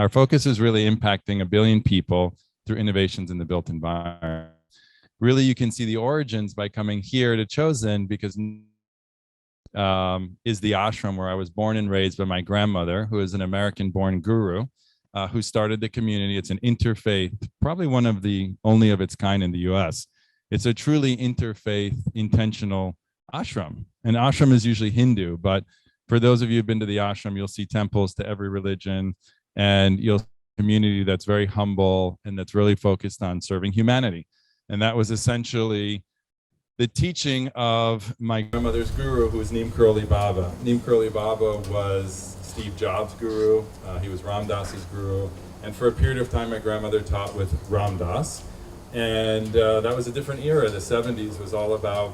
our focus is really impacting 1 billion people through innovations in the built environment. Really, you can see the origins by coming here to Chosin, because is the ashram where I was born and raised by my grandmother, who is an American-born guru, who started the community. It's an interfaith, probably one of the only of its kind in the US. It's a truly interfaith, intentional ashram. And ashram is usually Hindu, but for those of you who've been to the ashram, you'll see temples to every religion, and you'll see a community that's very humble and that's really focused on serving humanity. And that was essentially the teaching of my grandmother's guru, who was Neem Karoli Baba. Neem Karoli Baba was Steve Jobs' guru. He was Ram Dass's guru. And for a period of time, my grandmother taught with Ram Dass. And that was a different era. The 70s was all about,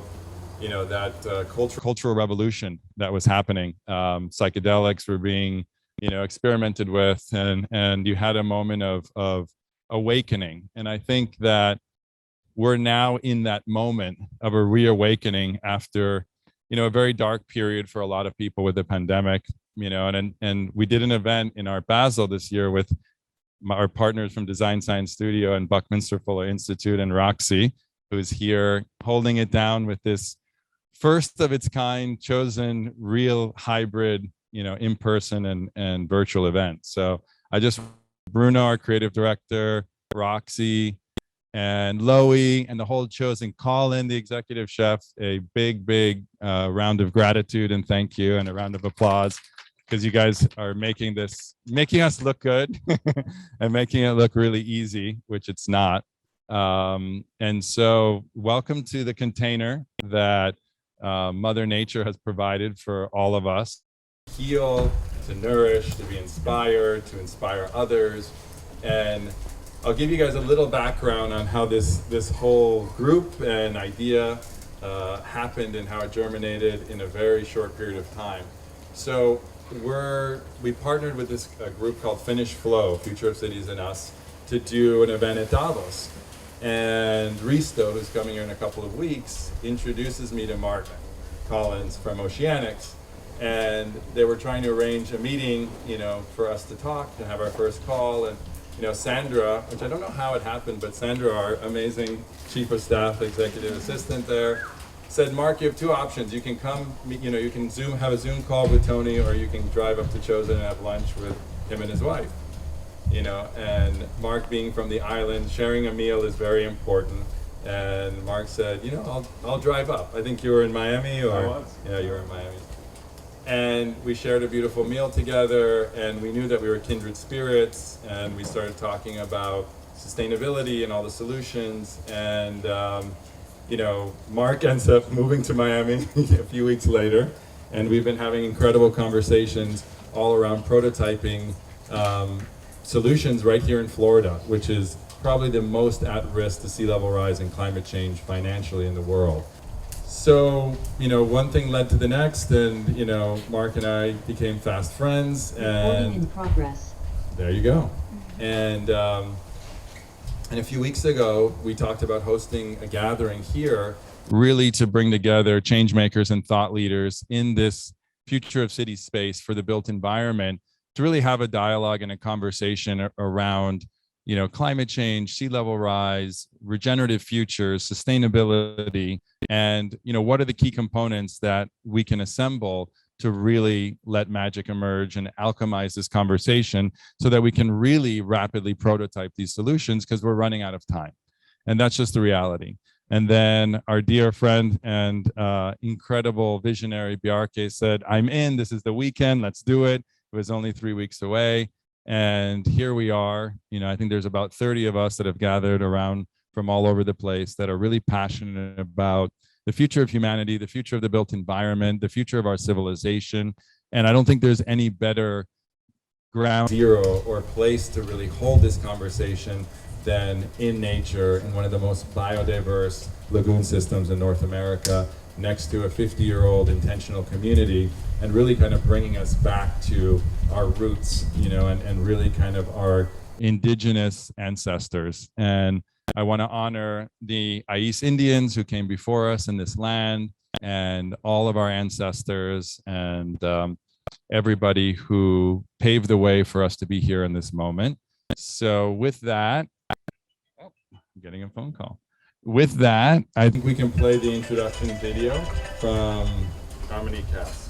you know, that cultural revolution that was happening. Psychedelics were being, you know, experimented with, and you had a moment of awakening. And I think that we're now in that moment of a reawakening after, you know, a very dark period for a lot of people with the pandemic, you know, and we did an event in Art Basel this year with our partners from Design Science Studio and Buckminster Fuller Institute and Roxy, who's here holding it down with this first of its kind chosen real hybrid, you know, in-person and virtual event. So Bruno, our creative director, Roxy, and Loie, and the whole chosen, Colin, the executive chef, a big round of gratitude and thank you, and a round of applause, because you guys are making us look good and making it look really easy, which it's not. And so welcome to the container that Mother Nature has provided for all of us. To heal, to nourish, to be inspired, to inspire others. And I'll give you guys a little background on how this whole group and idea happened and how it germinated in a very short period of time. So we partnered with this group called Finnish Flow, Future of Cities and Us, to do an event at Davos. And Risto, who's coming here in a couple of weeks, introduces me to Mark Collins from Oceanics. And they were trying to arrange a meeting, you know, for us to talk, to have our first call. And you know, Sandra, which I don't know how it happened, but Sandra, our amazing chief of staff, executive assistant there, said, Mark, you have two options. You can come, you know, you can have a Zoom call with Tony, or you can drive up to Chosin and have lunch with him and his wife. You know, and Mark being from the island, sharing a meal is very important. And Mark said, you know, I'll drive up. I think you were in Miami, or I was. Yeah, you were in Miami. And we shared a beautiful meal together, and we knew that we were kindred spirits, and we started talking about sustainability and all the solutions. And you know, Mark ends up moving to Miami a few weeks later, and we've been having incredible conversations all around prototyping solutions right here in Florida, which is probably the most at risk to sea level rise and climate change financially in the world. So, you know, one thing led to the next, and, you know, Mark and I became fast friends. And in progress. There you go. And a few weeks ago, we talked about hosting a gathering here, really to bring together change makers and thought leaders in this future of city space for the built environment, to really have a dialogue and a conversation around, you know, climate change, sea level rise, regenerative futures, sustainability, and, you know, what are the key components that we can assemble to really let magic emerge and alchemize this conversation so that we can really rapidly prototype these solutions, because we're running out of time. And that's just the reality. And then our dear friend and incredible visionary Bjarke said, I'm in, this is the weekend, let's do it. It was only 3 weeks away. And here we are. You know, I think there's about 30 of us that have gathered around from all over the place that are really passionate about the future of humanity, the future of the built environment, the future of our civilization. And I don't think there's any better ground zero or place to really hold this conversation than in nature, in one of the most biodiverse lagoon systems in North America, next to a 50-year-old intentional community, and really kind of bringing us back to our roots, you know, and really kind of our indigenous ancestors. And I want to honor the Ais Indians who came before us in this land, and all of our ancestors, and everybody who paved the way for us to be here in this moment. So with that, oh, I'm getting a phone call. With that, I think we can play the introduction video from Harmony Cast.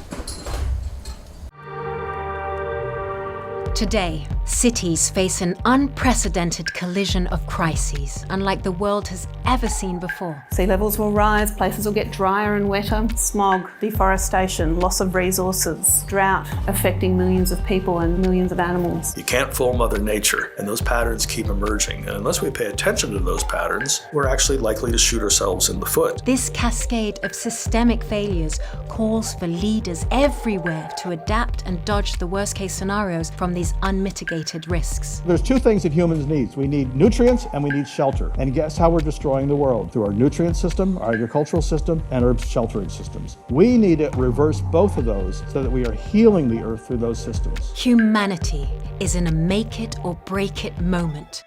Today, cities face an unprecedented collision of crises, unlike the world has ever seen before. Sea levels will rise, places will get drier and wetter, smog, deforestation, loss of resources, drought affecting millions of people and millions of animals. You can't fool Mother Nature, and those patterns keep emerging. And unless we pay attention to those patterns, we're actually likely to shoot ourselves in the foot. This cascade of systemic failures calls for leaders everywhere to adapt and dodge the worst-case scenarios from these unmitigated risks. There's two things that humans need. We need nutrients and we need shelter. And guess how we're destroying the world? Through our nutrient system, our agricultural system, and our sheltering systems. We need to reverse both of those so that we are healing the earth through those systems. Humanity is in a make it or break it moment.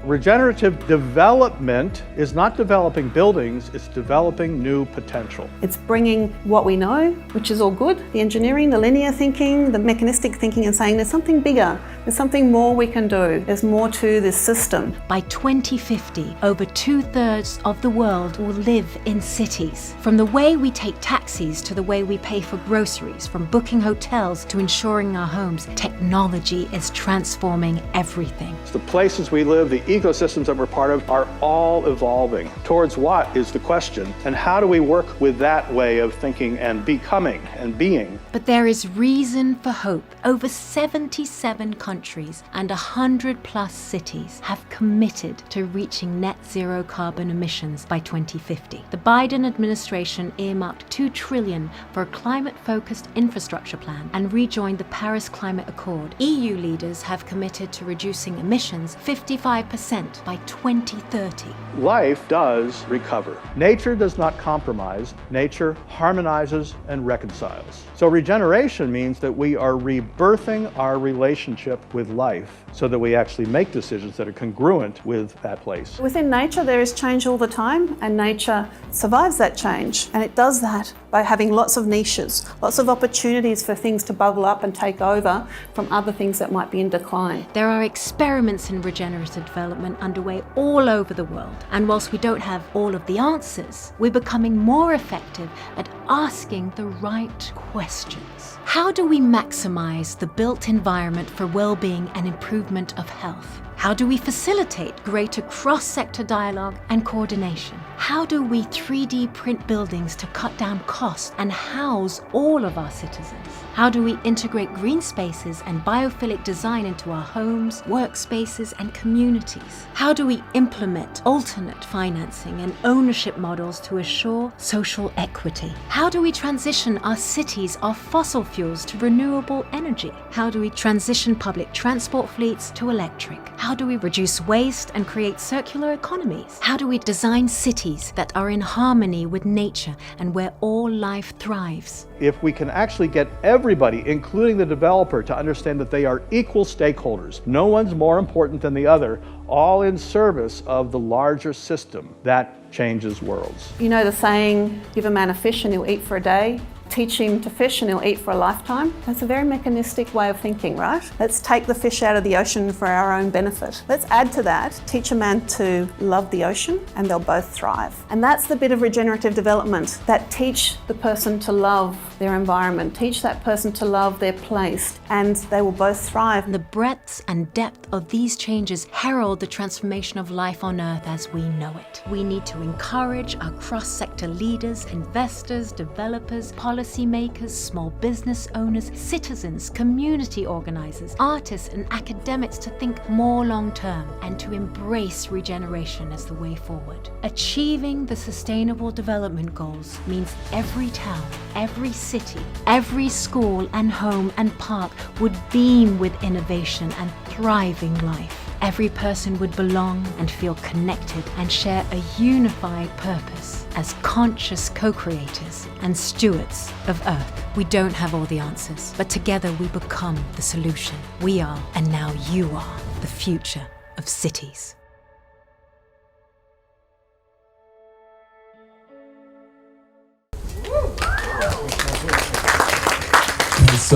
Regenerative development is not developing buildings, it's developing new potential. It's bringing what we know, which is all good, the engineering, the linear thinking, the mechanistic thinking, and saying there's something bigger, there's something more we can do, there's more to this system. By 2050, over 2/3 of the world will live in cities. From the way we take taxis to the way we pay for groceries, from booking hotels to insuring our homes, technology is transforming everything. The places we live, the ecosystems that we're part of are all evolving. Towards what is the question, and how do we work with that way of thinking and becoming and being? But there is reason for hope. Over 77 countries and 100+ cities have committed to reaching net zero carbon emissions by 2050. The Biden administration earmarked $2 trillion for a climate-focused infrastructure plan and rejoined the Paris Climate Accord. EU leaders have committed to reducing emissions 55% by 2030. Life does recover. Nature does not compromise. Nature harmonizes and reconciles. So regeneration means that we are rebirthing our relationship with life so that we actually make decisions that are congruent with that place. Within nature there is change all the time, and nature survives that change, and it does that by having lots of niches, lots of opportunities for things to bubble up and take over from other things that might be in decline. There are experiments in regenerative development underway all over the world, and whilst we don't have all of the answers, we're becoming more effective at asking the right questions. How do we maximize the built environment for well-being and improvement of health? How do we facilitate greater cross-sector dialogue and coordination? How do we 3D print buildings to cut down costs and house all of our citizens? How do we integrate green spaces and biophilic design into our homes, workspaces, and communities? How do we implement alternate financing and ownership models to assure social equity? How do we transition our cities off fossil fuels to renewable energy? How do we transition public transport fleets to electric? How do we reduce waste and create circular economies? How do we design cities that are in harmony with nature and where all life thrives? If we can actually get everybody, including the developer, to understand that they are equal stakeholders, no one's more important than the other, all in service of the larger system, that changes worlds. You know the saying, give a man a fish and he'll eat for a day. Teach him to fish and he'll eat for a lifetime. That's a very mechanistic way of thinking, right? Let's take the fish out of the ocean for our own benefit. Let's add to that, teach a man to love the ocean and they'll both thrive. And that's the bit of regenerative development, that teach the person to love their environment, teach that person to love their place, and they will both thrive. The breadth and depth of these changes herald the transformation of life on Earth as we know it. We need to encourage our cross-sector leaders, investors, developers, policymakers, small business owners, citizens, community organizers, artists, and academics to think more long-term and to embrace regeneration as the way forward. Achieving the Sustainable Development Goals means every town, every city, every school and home and park would beam with innovation and thriving life. Every person would belong and feel connected and share a unified purpose as conscious co-creators and stewards of Earth. We don't have all the answers, but together we become the solution. We are, and now you are, the future of cities.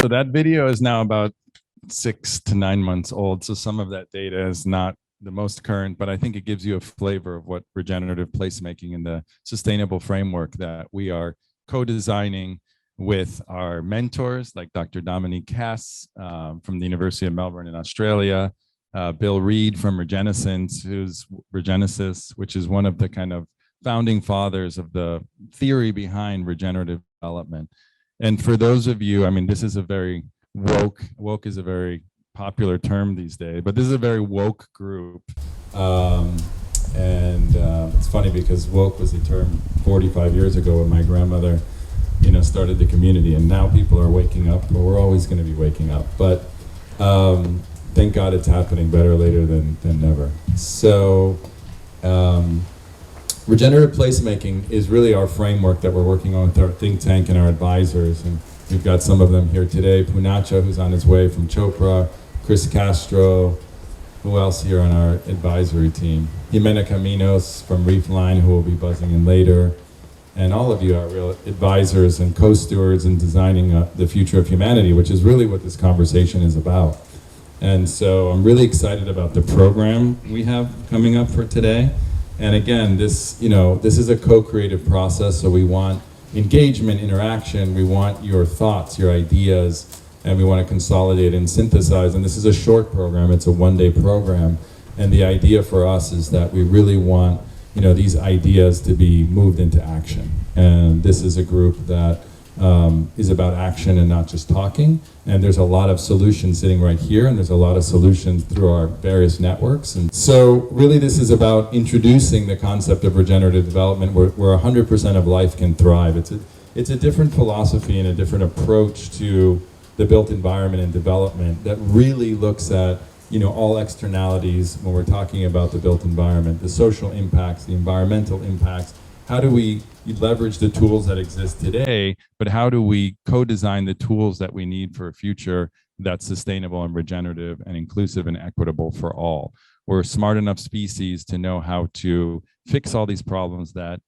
So that video is now about 6 to 9 months old. So some of that data is not the most current, but I think it gives you a flavor of what regenerative placemaking and the sustainable framework that we are co-designing with our mentors like Dr. Dominique Cass from the University of Melbourne in Australia, Bill Reed from Regenesis, which is one of the kind of founding fathers of the theory behind regenerative development. And for those of you, I mean, this is a very woke is a very popular term these days, but this is a very woke group. It's funny because woke was a term 45 years ago when my grandmother, started the community, and now people are waking up, but we're always going to be waking up. But thank God it's happening, better later than never. So regenerative placemaking is really our framework that we're working on with our think tank and our advisors. And we've got some of them here today. Punacha, who's on his way from Chopra, Chris Castro, who else here on our advisory team? Jimena Caminos from Reefline, who will be buzzing in later. And all of you are real advisors and co-stewards in designing the future of humanity, which is really what this conversation is about. And so I'm really excited about the program we have coming up for today. And again, this is a co-creative process, so we want engagement, interaction, we want your thoughts, your ideas, and we want to consolidate and synthesize. And this is a short program, it's a one-day program. And the idea for us is that we really want these ideas to be moved into action. And this is a group that is about action and not just talking. And there's a lot of solutions sitting right here, and there's a lot of solutions through our various networks. And so really this is about introducing the concept of regenerative development where 100% of life can thrive. It's a different philosophy and a different approach to the built environment and development that really looks at all externalities when we're talking about the built environment, the social impacts, the environmental impacts. How do we leverage the tools that exist today, but how do we co-design the tools that we need for a future that's sustainable and regenerative and inclusive and equitable for all? We're a smart enough species to know how to fix all these problems that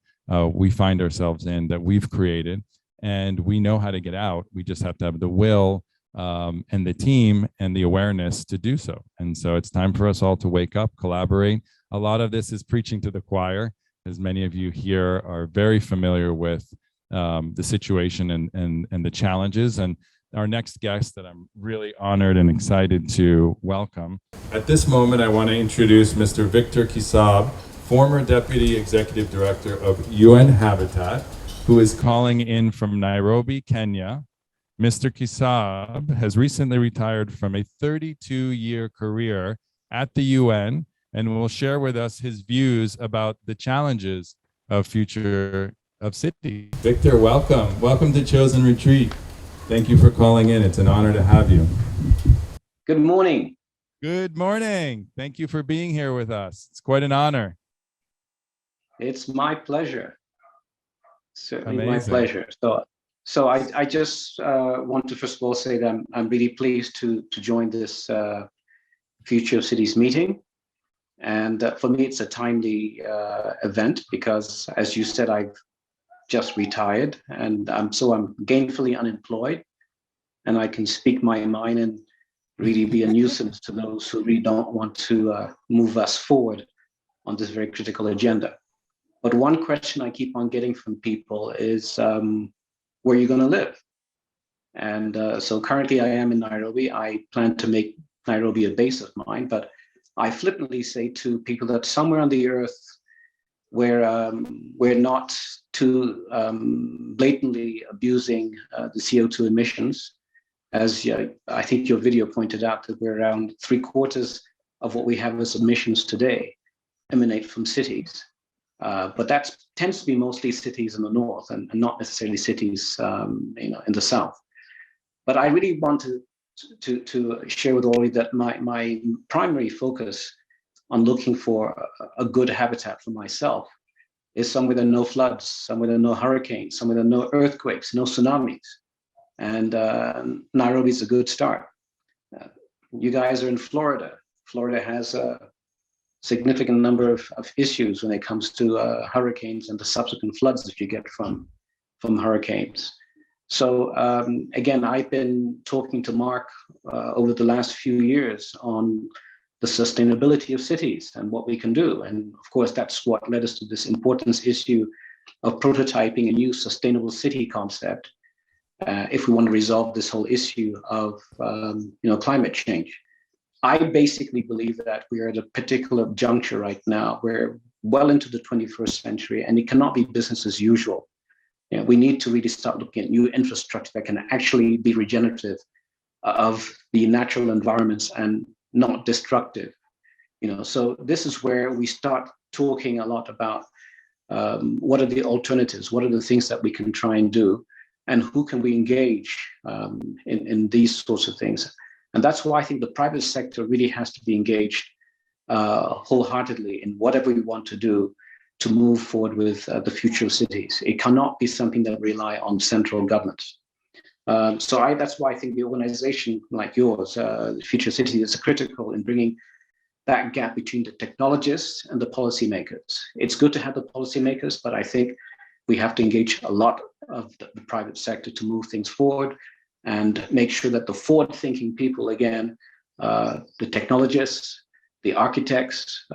we find ourselves in, that we've created, and we know how to get out. We just have to have the will and the team and the awareness to do so. And so it's time for us all to wake up, collaborate. A lot of this is preaching to the choir, as many of you here are very familiar with the situation and the challenges. And our next guest that I'm really honored and excited to welcome. At this moment, I want to introduce Mr. Victor Kisab, former Deputy Executive Director of UN Habitat, who is calling in from Nairobi, Kenya. Mr. Kisab has recently retired from a 32-year career at the UN and will share with us his views about the challenges of future of cities. Victor, welcome. Welcome to Chosen Retreat. Thank you for calling in. It's an honor to have you. Good morning. Good morning. Thank you for being here with us. It's quite an honor. It's my pleasure. Certainly Amazing. My pleasure. So I just want to first of all say that I'm really pleased to join this Future of Cities meeting. And for me, it's a timely event because, as you said, I've just retired and I'm gainfully unemployed, and I can speak my mind and really be a nuisance to those who really don't want to move us forward on this very critical agenda. But one question I keep on getting from people is, where are you going to live? And so currently I am in Nairobi. I plan to make Nairobi a base of mine, but I flippantly say to people that somewhere on the earth where we're not too blatantly abusing the CO2 emissions, as I think your video pointed out, that we're around 3/4 of what we have as emissions today emanate from cities. But that tends to be mostly cities in the north and not necessarily cities in the south. But I really want to share with all of you that my primary focus on looking for a good habitat for myself is somewhere there are no floods, somewhere there are no hurricanes, somewhere there are no earthquakes, no tsunamis. And Nairobi is a good start. You guys are in Florida. Florida has a significant number of issues when it comes to hurricanes and the subsequent floods that you get from hurricanes. So again, I've been talking to Mark over the last few years on the sustainability of cities and what we can do. And of course, that's what led us to this importance issue of prototyping a new sustainable city concept if we want to resolve this whole issue of climate change. I basically believe that we are at a particular juncture right now. We're well into the 21st century, and it cannot be business as usual. We need to really start looking at new infrastructure that can actually be regenerative of the natural environments and not destructive. So this is where we start talking a lot about what are the alternatives, what are the things that we can try and do, and who can we engage in these sorts of things. And that's why I think the private sector really has to be engaged wholeheartedly in whatever we want to do to move forward with the future of cities. It cannot be something that rely on central governments. That's why I think the organization like yours, Future Cities, is critical in bringing that gap between the technologists and the policymakers. It's good to have the policymakers, but I think we have to engage a lot of the private sector to move things forward and make sure that the forward-thinking people, again, the technologists, the architects,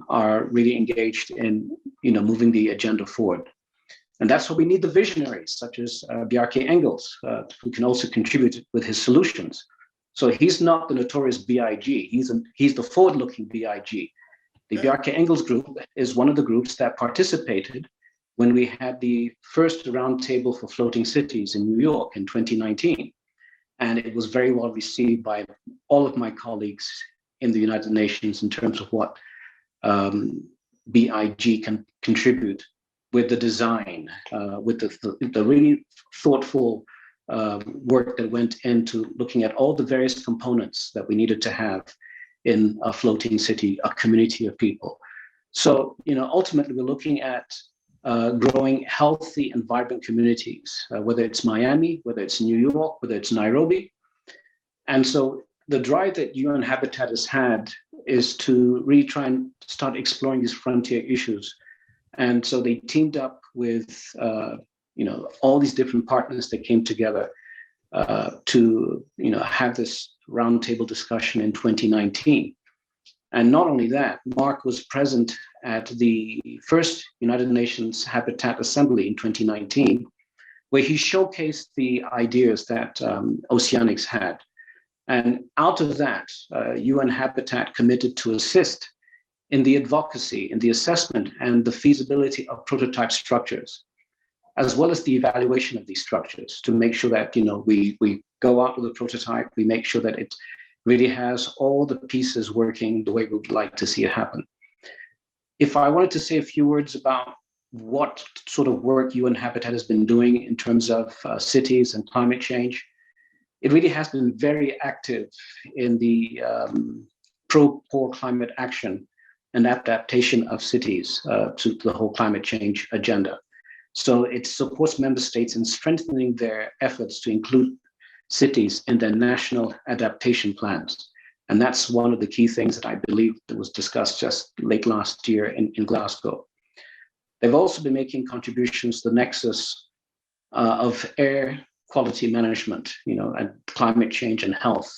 are really engaged in moving the agenda forward. And that's why we need the visionaries, such as Bjarke Engels, who can also contribute with his solutions. So he's not the notorious BIG, he's the forward-looking BIG. The Bjarke Engels group is one of the groups that participated when we had the first roundtable for floating cities in New York in 2019. And it was very well received by all of my colleagues in the United Nations in terms of what BIG can contribute with the design, with the really thoughtful work that went into looking at all the various components that we needed to have in a floating city, a community of people. So, ultimately we're looking at growing healthy and vibrant communities, whether it's Miami, whether it's New York, whether it's Nairobi. And so the drive that UN Habitat has had is to really try and start exploring these frontier issues. And so they teamed up with all these different partners that came together to have this roundtable discussion in 2019. And not only that, Mark was present at the first United Nations Habitat Assembly in 2019, where he showcased the ideas that Oceanics had. And out of that, UN Habitat committed to assist in the advocacy, in the assessment, and the feasibility of prototype structures, as well as the evaluation of these structures to make sure that we go out with a prototype, we make sure that it really has all the pieces working the way we would like to see it happen. If I wanted to say a few words about what sort of work UN Habitat has been doing in terms of cities and climate change, it really has been very active in the pro-poor climate action and adaptation of cities to the whole climate change agenda. So it supports member states in strengthening their efforts to include cities in their national adaptation plans. And that's one of the key things that I believe that was discussed just late last year in Glasgow. They've also been making contributions to the nexus of air quality management, and climate change and health.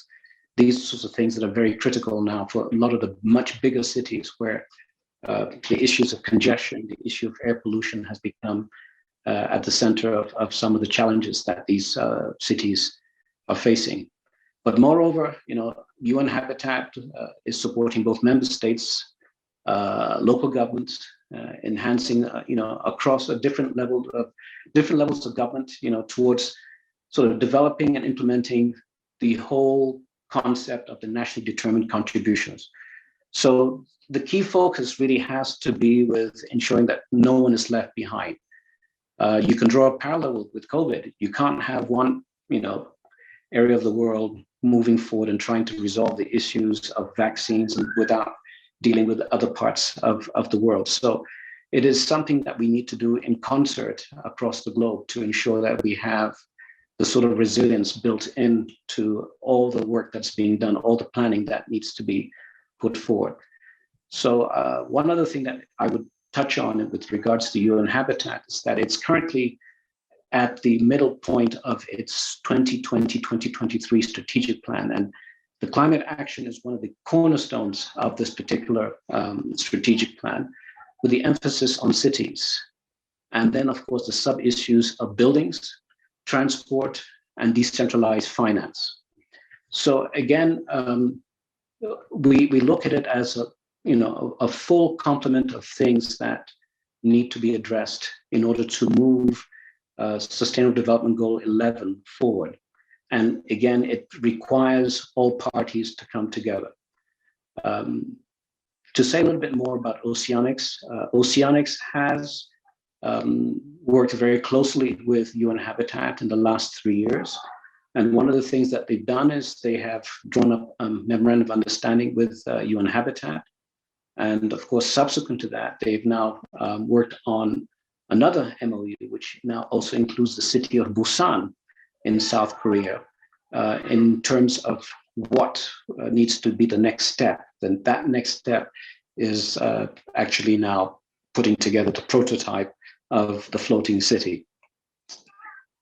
These sorts of things that are very critical now for a lot of the much bigger cities where the issues of congestion, the issue of air pollution has become at the center of some of the challenges that these cities are facing. But moreover, UN Habitat is supporting both member states, local governments, enhancing, across a different levels of government, towards sort of developing and implementing the whole concept of the nationally determined contributions. So the key focus really has to be with ensuring that no one is left behind. You can draw a parallel with COVID. You can't have one, area of the world moving forward and trying to resolve the issues of vaccines without dealing with other parts of the world. So it is something that we need to do in concert across the globe to ensure that we have the sort of resilience built into all the work that's being done, all the planning that needs to be put forward. So one other thing that I would touch on with regards to UN Habitat is that it's currently at the middle point of its 2020-2023 strategic plan. And the climate action is one of the cornerstones of this particular strategic plan, with the emphasis on cities. And then, of course, the sub-issues of buildings, transport, and decentralized finance. So again, we look at it as a full complement of things that need to be addressed in order to move Sustainable Development Goal 11 forward. And again, it requires all parties to come together. To say a little bit more about Oceanics, Oceanics has worked very closely with UN Habitat in the last 3 years. And one of the things that they've done is they have drawn up a memorandum of understanding with UN Habitat. And of course, subsequent to that, they've now worked on another MOU, which now also includes the city of Busan in South Korea, in terms of what needs to be the next step. Then that next step is actually now putting together the prototype of the floating city.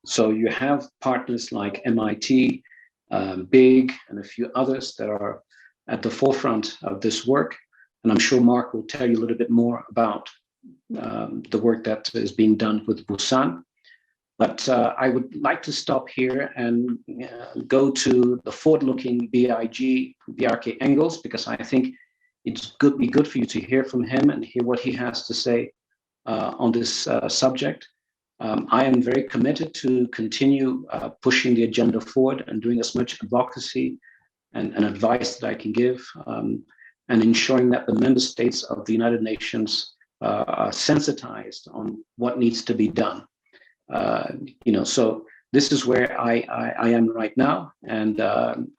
So you have partners like MIT, BIG, and a few others that are at the forefront of this work. And I'm sure Mark will tell you a little bit more about the work that is being done with Busan. But I would like to stop here and go to the forward-looking BRK Engels, because I think it's be good for you to hear from him and hear what he has to say on this subject. I am very committed to continue pushing the agenda forward and doing as much advocacy and advice that I can give, and ensuring that the member states of the United Nations are sensitized on what needs to be done. So this is where I am right now, and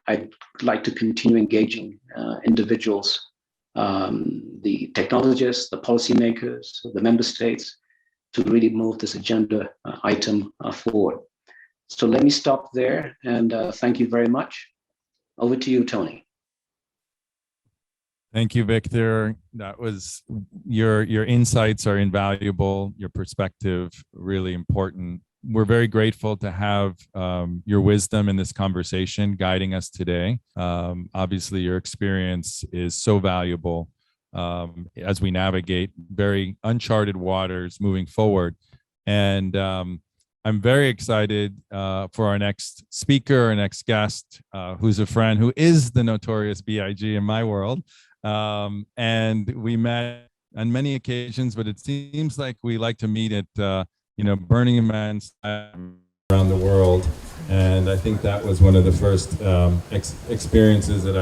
I'd like to continue engaging individuals, the technologists, the policymakers, the member states, to really move this agenda item forward. So let me stop there, and thank you very much. Over to you, Tony. Thank you, Victor. That was your insights are invaluable. Your perspective really important. We're very grateful to have your wisdom in this conversation guiding us today. Obviously, your experience is so valuable as we navigate very uncharted waters moving forward. And I'm very excited for our next speaker, our next guest, who's a friend, who is the notorious BIG in my world. And we met on many occasions, but it seems like we like to meet at Burning Man around the world. And I think that was one of the first experiences that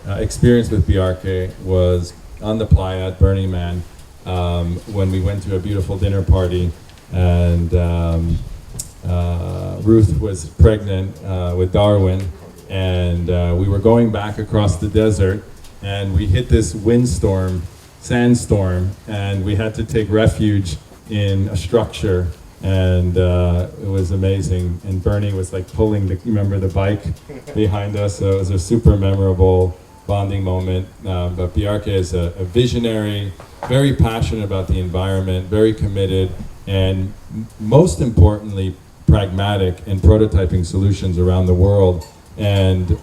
I experienced with BRK was on the playa at Burning Man, when we went to a beautiful dinner party, and Ruth was pregnant with Darwin, and we were going back across the desert, and we hit this sandstorm, and we had to take refuge in a structure, and it was amazing. And Bernie was like pulling the bike behind us, so it was a super memorable bonding moment. But BRK is a visionary, very passionate about the environment, very committed, and most importantly, pragmatic in prototyping solutions around the world. And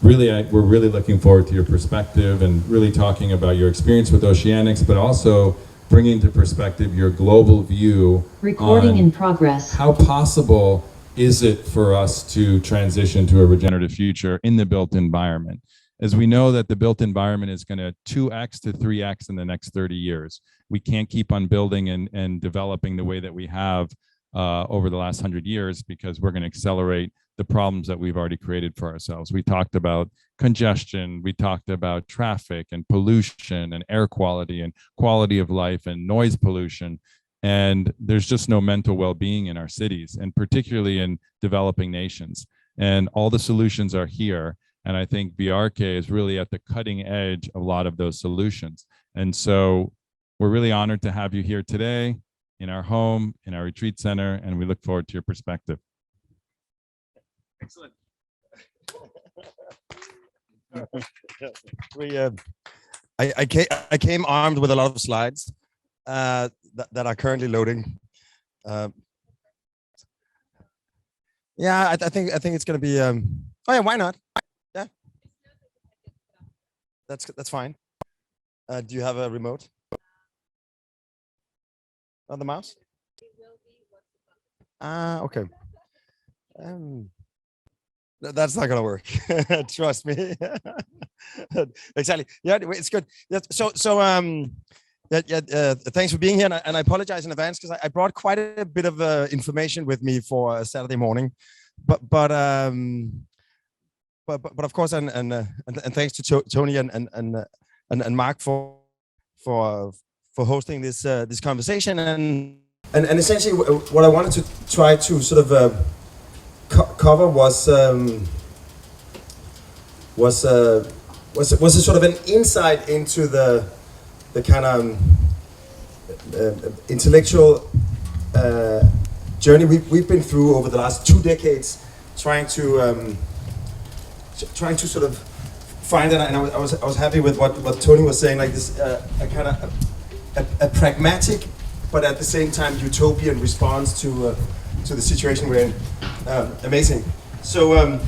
we're really looking forward to your perspective and really talking about your experience with Oceanics, but also bringing to perspective your global view. Recording in progress. How possible is it for us to transition to a regenerative future in the built environment? As we know that the built environment is going to 2x to 3x in the next 30 years. We can't keep on building and developing the way that we have over the last 100 years, because we're going to accelerate the problems that we've already created for ourselves. We talked about congestion, we talked about traffic and pollution and air quality and quality of life and noise pollution. And there's just no mental well-being in our cities, and particularly in developing nations. And all the solutions are here. And I think BRK is really at the cutting edge of a lot of those solutions. And so we're really honored to have you here today in our home, in our retreat center, and we look forward to your perspective. Excellent. I came armed with a lot of slides that are currently loading. Yeah, I think it's going to be. Oh yeah, why not? Yeah, that's fine. Do you have a remote? On the mouse? Okay. That's not gonna work. Trust me. Exactly. Yeah, it's good. Thanks for being here, and I apologize in advance because I brought quite a bit of information with me for Saturday morning, but of course, and thanks to Tony and Mark for hosting this conversation, and essentially what I wanted to try to sort of cover was a sort of an insight into the kind of intellectual journey we've been through over the last 2 decades, trying to sort of find that. And I was happy with what Tony was saying, like this a kind of a pragmatic, but at the same time utopian response to the situation we're in. Amazing. So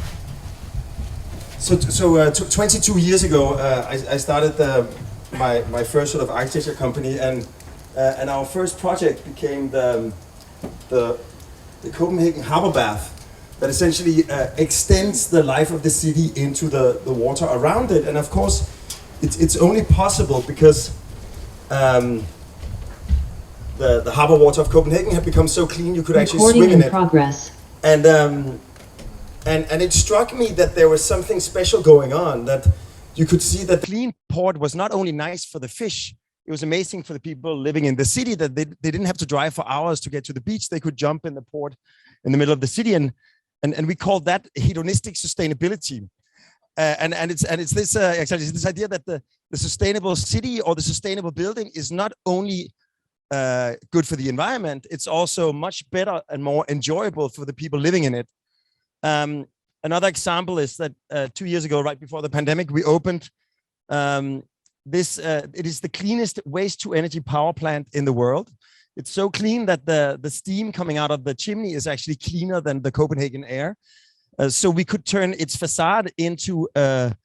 22 years ago, I started my first sort of architecture company, and our first project became the Copenhagen Harbour bath that essentially extends the life of the city into the water around it. And of course, it's only possible because the harbor water of Copenhagen had become so clean you could actually swim in it. Progress. And it struck me that there was something special going on, that you could see that the clean port was not only nice for the fish, it was amazing for the people living in the city, that they didn't have to drive for hours to get to the beach. They could jump in the port in the middle of the city, and we called that hedonistic sustainability. And it's this actually this idea that the sustainable city or the sustainable building is not only good for the environment, it's also much better and more enjoyable for the people living in it. Another example is that 2 years ago, right before the pandemic, we opened it is the cleanest waste to energy power plant in the world. It's so clean that the steam coming out of the chimney is actually cleaner than the Copenhagen air. So we could turn its facade into a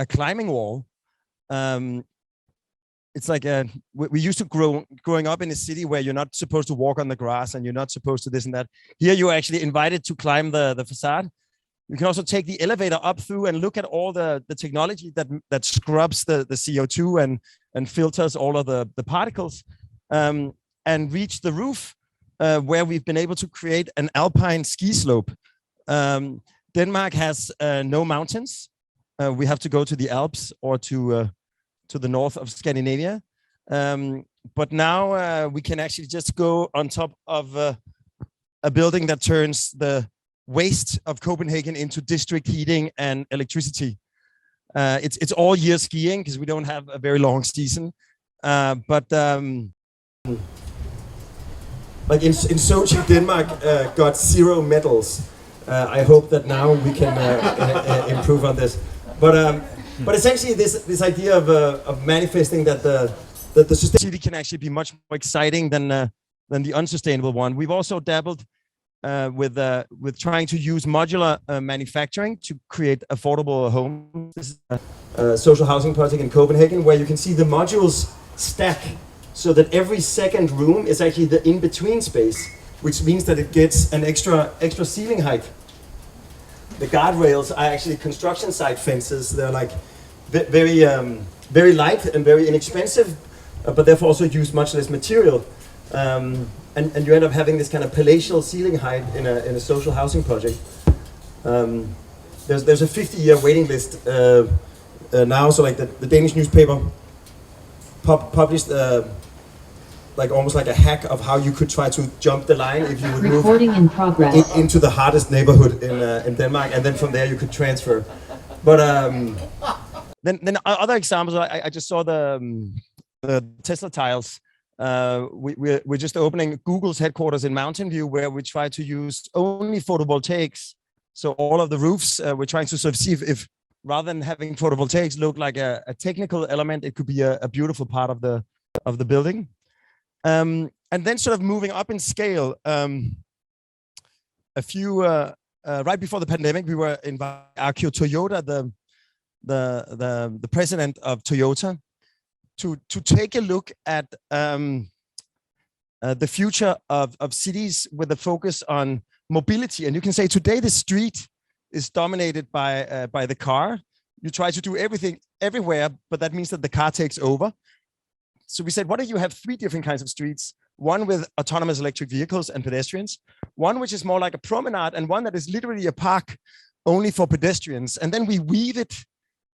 climbing wall. It's like we used to growing up in a city where you're not supposed to walk on the grass and you're not supposed to this and that. Here you're actually invited to climb the facade. You can also take the elevator up through and look at all the technology that scrubs the CO2 and filters all of the particles, and reach the roof where we've been able to create an alpine ski slope. Denmark has no mountains. We have to go to the Alps or to the north of Scandinavia. But now we can actually just go on top of a building that turns the waste of Copenhagen into district heating and electricity. It's all year skiing because we don't have a very long season. But like in Sochi, Denmark got 0 medals. I hope that now we can improve on this. But essentially, this idea of manifesting that the sustainable city can actually be much more exciting than the unsustainable one. We've also dabbled with trying to use modular manufacturing to create affordable homes. This is a social housing project in Copenhagen where you can see the modules stack so that every second room is actually the in-between space, which means that it gets an extra ceiling height. The guardrails are actually construction site fences. They're like very light and very inexpensive, but therefore also use much less material. And you end up having this kind of palatial ceiling height in a social housing project. There's a 50-year waiting list now. So like the Danish newspaper published like almost like a hack of how you could try to jump the line if you would move in progress. into the hardest neighborhood in Denmark, and then from there you could transfer. But then other examples, I just saw the Tesla tiles. We're just opening Google's headquarters in Mountain View, where we try to use only photovoltaics. So all of the roofs, we're trying to sort of see if rather than having photovoltaics look like a technical element, it could be a beautiful part of the building. And then sort of moving up in scale, a few right before the pandemic, we were invited Akio Toyoda, the president of Toyota, to take a look at the future of cities with a focus on mobility. And you can say today the street is dominated by the car. You try to do everything everywhere, but that means that the car takes over. So we said, what if you have 3 different kinds of streets? One with autonomous electric vehicles and pedestrians, one which is more like a promenade, and one that is literally a park only for pedestrians. And then we weave it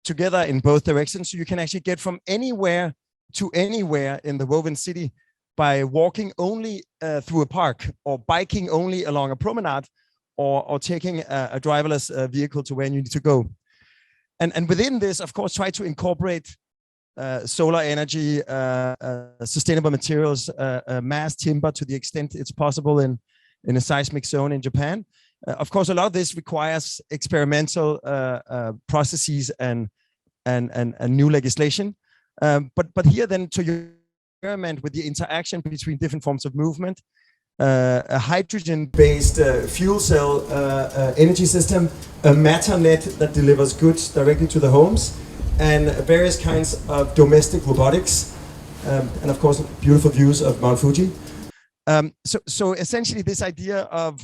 together in both directions, so you can actually get from anywhere to anywhere in the woven city by walking only through a park, or biking only along a promenade, or taking a driverless vehicle to where you need to go. And within this, of course, try to incorporate solar energy, sustainable materials, mass timber to the extent it's possible in a seismic zone in Japan. Of course, a lot of this requires experimental processes and new legislation. But here then to experiment with the interaction between different forms of movement, a hydrogen-based fuel cell energy system, a matter net that delivers goods directly to the homes, and various kinds of domestic robotics, and of course, beautiful views of Mount Fuji. So essentially, this idea of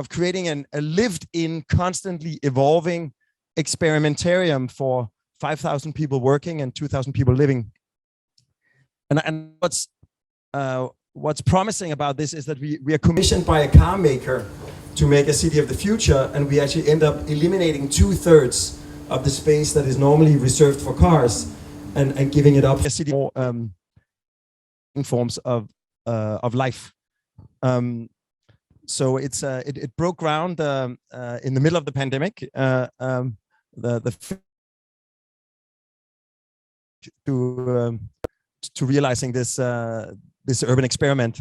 creating a lived-in, constantly evolving experimentarium for 5,000 people working and 2,000 people living. And what's promising about this is that we are commissioned by a car maker to make a city of the future, and we actually end up eliminating 2/3 of the space that is normally reserved for cars, and giving it up for city more forms of life. So it broke ground in the middle of the pandemic. To realizing this urban experiment,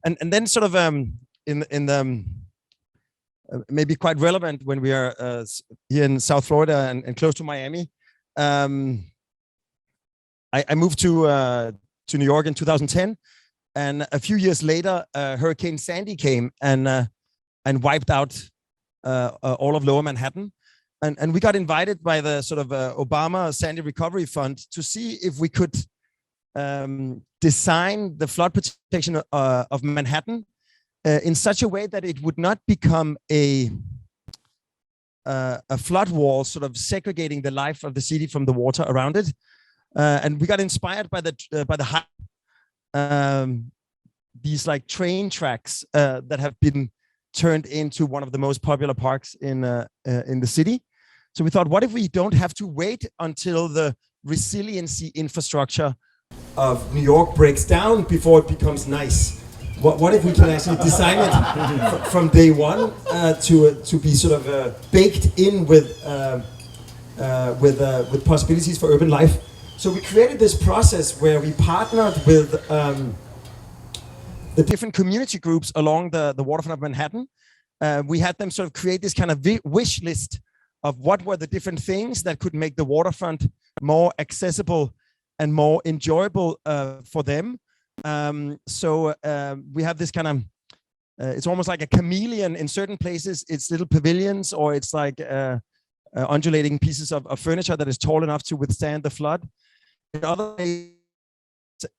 and then sort of in the maybe quite relevant when we are here in South Florida and close to Miami. I moved to New York in 2010, and a few years later, Hurricane Sandy came and wiped out all of Lower Manhattan. And we got invited by the sort of Obama Sandy Recovery Fund to see if we could design the flood protection of Manhattan in such a way that it would not become a flood wall, sort of segregating the life of the city from the water around it. And we got inspired by these like train tracks that have been turned into one of the most popular parks in the city. So we thought, what if we don't have to wait until the resiliency infrastructure of New York breaks down before it becomes nice? What if we can actually design it from day one to be sort of baked in with possibilities for urban life? So we created this process where we partnered with the different community groups along the waterfront of Manhattan. We had them sort of create this kind of wish list of what were the different things that could make the waterfront more accessible and more enjoyable for them. So we have this kind of, it's almost like a chameleon. In certain places, it's little pavilions, or it's like undulating pieces of furniture that is tall enough to withstand the flood. In other places,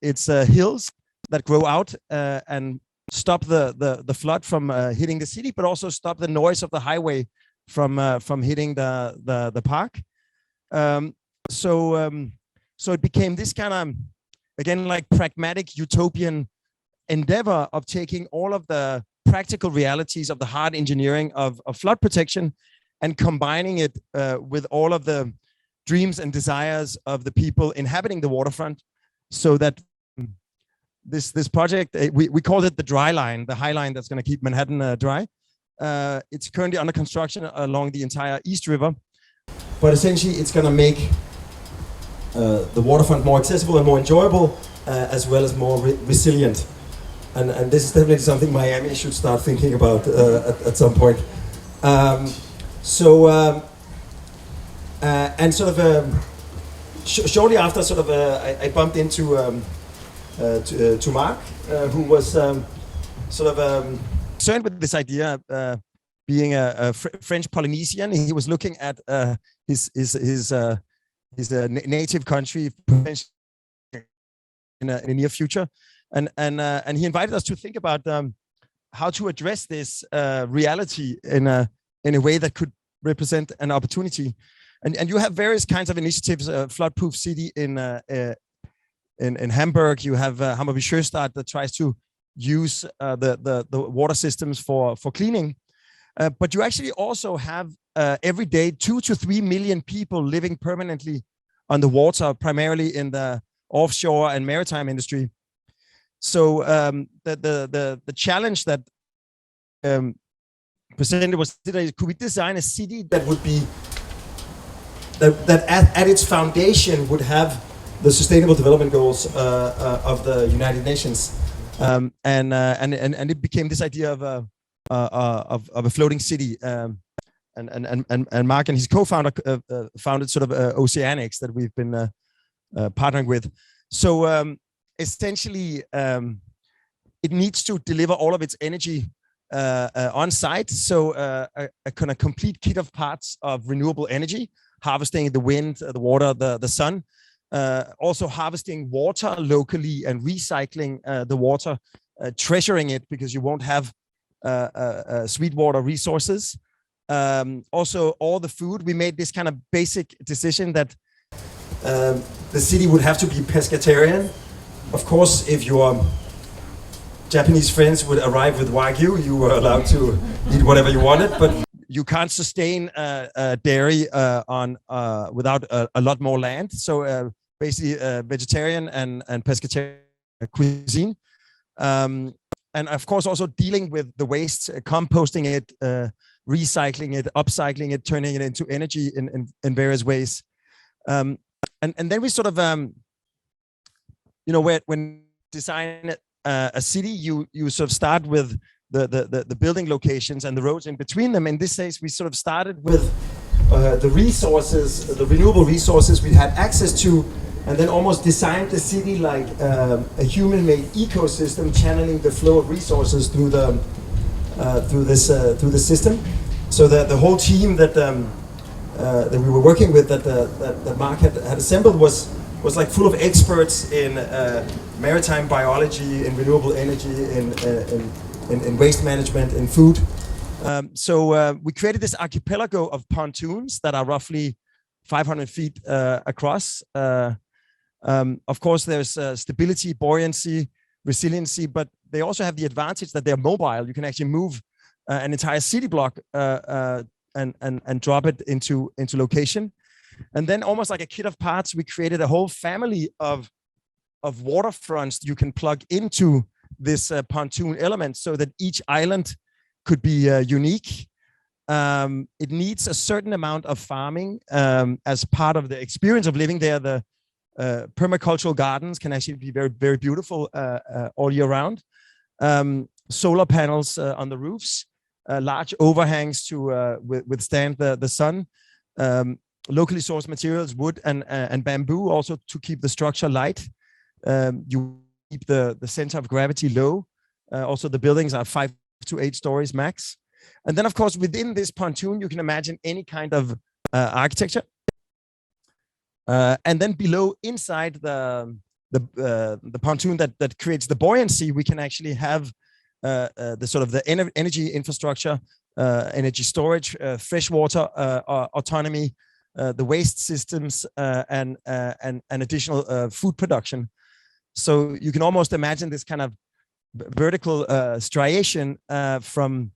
it's hills that grow out and stop the flood from hitting the city, but also stop the noise of the highway from hitting the park. So it became this kind of, again, like pragmatic utopian endeavor of taking all of the practical realities of the hard engineering of flood protection and combining it with all of the dreams and desires of the people inhabiting the waterfront, so that this project, we called it the dry line, the high line that's going to keep Manhattan dry. It's currently under construction along the entire East River, but essentially it's going to make the waterfront more accessible and more enjoyable, as well as more resilient. And this is definitely something Miami should start thinking about at some point. And sort of shortly after, sort of I bumped into to Mark, who was sort of concerned with this idea. being a French Polynesian, he was looking at his native country in a near future, and he invited us to think about how to address this reality in a way that could represent an opportunity. And you have various kinds of initiatives, flood-proof city in Hamburg. You have Hamburg Sjöstad that tries to use the water systems for cleaning. But you actually also have every day 2 to 3 million people living permanently on the water, primarily in the offshore and maritime industry. So the challenge that presented was, could we design a city that would be that at its foundation would have the Sustainable Development Goals of the United Nations, and it became this idea of a floating city. And Mark and his co-founder founded sort of Oceanics that we've been partnering with. So essentially, it needs to deliver all of its energy on site. So a kind of complete kit of parts of renewable energy, harvesting the wind, the water, the sun, also harvesting water locally and recycling the water, treasuring it because you won't have sweet water resources. Also, all the food, we made this kind of basic decision that the city would have to be pescatarian. Of course, if your Japanese friends would arrive with Wagyu, you were allowed to eat whatever you wanted, but you can't sustain dairy without a lot more land. So basically vegetarian and pescatarian cuisine. And of course, also dealing with the waste, composting it, recycling it, upcycling it, turning it into energy in various ways. And then we sort of, when design a city, you sort of start with the building locations and the roads in between them. In this case, we sort of started with the resources, the renewable resources we had access to, and then almost designed the city like a human-made ecosystem, channeling the flow of resources through the system. So the whole team that we were working with, that Mark had assembled, was like full of experts in maritime biology, in renewable energy, in waste management, in food. So we created this archipelago of pontoons that are roughly 500 feet across. Of course, there's stability, buoyancy, resiliency, but they also have the advantage that they're mobile. You can actually move an entire city block and drop it into location. And then, almost like a kit of parts, we created a whole family of waterfronts you can plug into this pontoon element, so that each island could be unique. It needs a certain amount of farming as part of the experience of living there. The permacultural gardens can actually be very, very beautiful all year round. Solar panels on the roofs, large overhangs to withstand the sun. Locally sourced materials, wood and bamboo, also to keep the structure light. You keep the center of gravity low. Also, the buildings are 5 to 8 stories max. And then, of course, within this pontoon, you can imagine any kind of architecture. And then below, inside the pontoon that creates the buoyancy, we can actually have the sort of the energy infrastructure, energy storage, freshwater autonomy, the waste systems, and additional food production. So you can almost imagine this kind of vertical striation from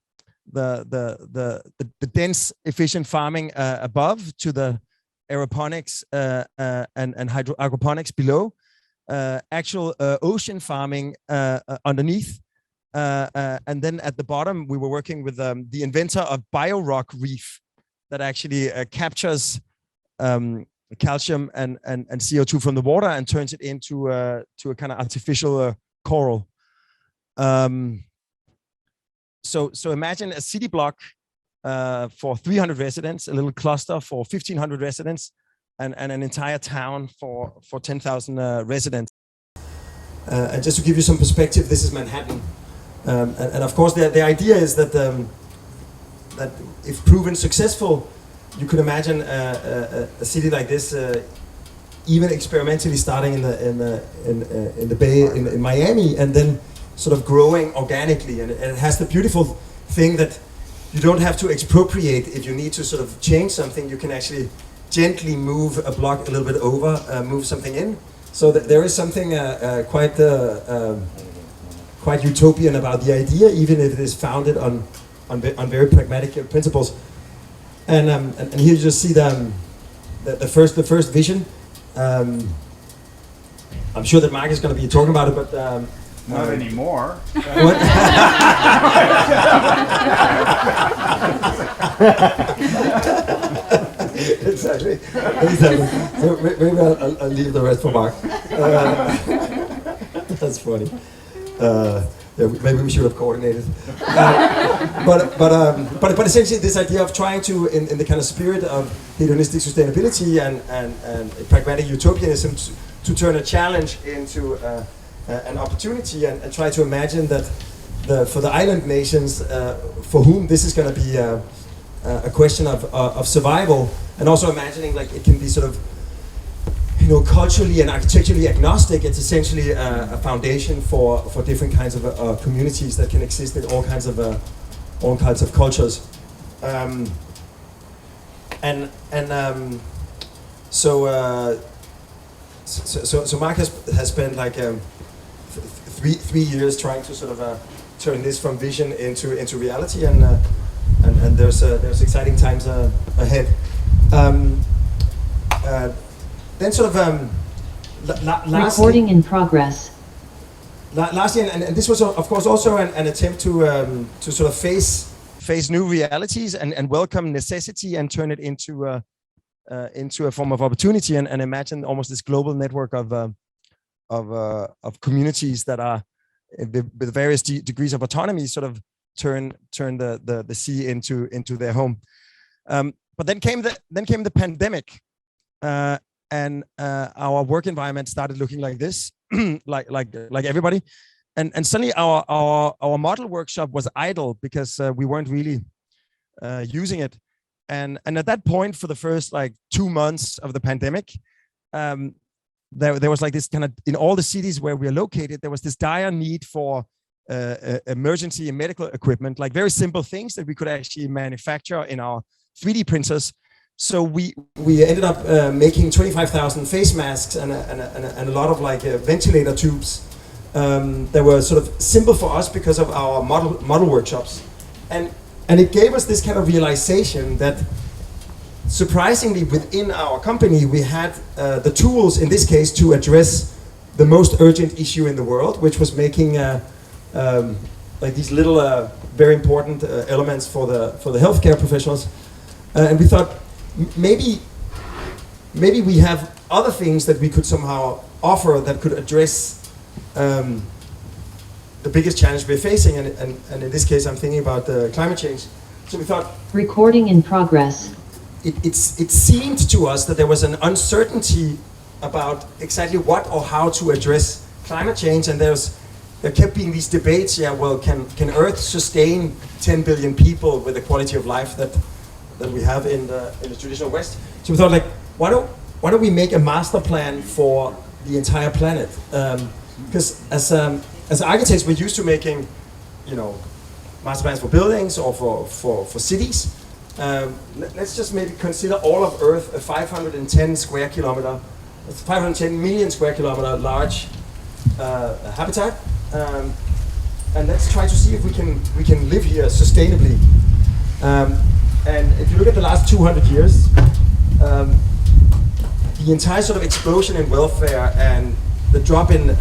the dense, efficient farming above to the aeroponics and hydroponics below, actual ocean farming underneath. And then at the bottom, we were working with the inventor of BioRock Reef that actually captures calcium and CO2 from the water and turns it into a kind of artificial coral. So imagine a city block for 300 residents, a little cluster for 1,500 residents, and an entire town for 10,000 residents. And just to give you some perspective, this is Manhattan. And of course, the idea is that that if proven successful, you could imagine a city like this, even experimentally starting in the Bay in Miami, and then sort of growing organically. And it has the beautiful thing that you don't have to expropriate if you need to sort of change something. You can actually gently move a block a little bit over, move something in. So there is something quite utopian about the idea, even if it is founded on very pragmatic principles. And here you just see the first vision. I'm sure that Mark is going to be talking about it, but not anymore. What? Exactly. So maybe I'll leave the rest for Mark. That's funny. Yeah, maybe we should have coordinated. But essentially, this idea of trying to, in the kind of spirit of hedonistic sustainability and pragmatic utopianism, to turn a challenge into an opportunity, and try to imagine that for the island nations, for whom this is going to be a question of survival, and also imagining like it can be sort of, you know, culturally and architecturally agnostic. It's essentially a foundation for different kinds of communities that can exist in all kinds of cultures. So Mark has spent like 3 years trying to sort of turn this from vision into reality, and there's exciting times ahead. Then sort of recording in progress. Last year, and this was of course also an attempt to sort of face new realities and welcome necessity and turn it into a form of opportunity, and imagine almost this global network of communities that are with various degrees of autonomy sort of turn the sea into their home. But then came the pandemic. And our work environment started looking like this, like everybody, and suddenly our model workshop was idle because we weren't really using it, and at that point, for the first like 2 months of the pandemic, there was like this kind of, in all the cities where we are located, there was this dire need for emergency and medical equipment, like very simple things that we could actually manufacture in our 3D printers. So we ended up making 25,000 face masks and a lot of like ventilator tubes that were sort of simple for us because of our model workshops, and it gave us this kind of realization that surprisingly within our company we had the tools in this case to address the most urgent issue in the world, which was making like these little very important elements for the healthcare professionals, and we thought, maybe we have other things that we could somehow offer that could address the biggest challenge we're facing, and in this case I'm thinking about climate change. So we thought, recording in progress. It seemed to us that there was an uncertainty about exactly what or how to address climate change, and there kept being these debates. Yeah, well, can Earth sustain 10 billion people with the quality of life that we have in the traditional West? So we thought, like, why don't we make a master plan for the entire planet? Because as architects, we're used to making, you know, master plans for buildings or for cities. Let's just maybe consider all of Earth a 510 million square kilometer large habitat, and let's try to see if we can live here sustainably. And if you look at the last 200 years, the entire sort of explosion in welfare and the drop in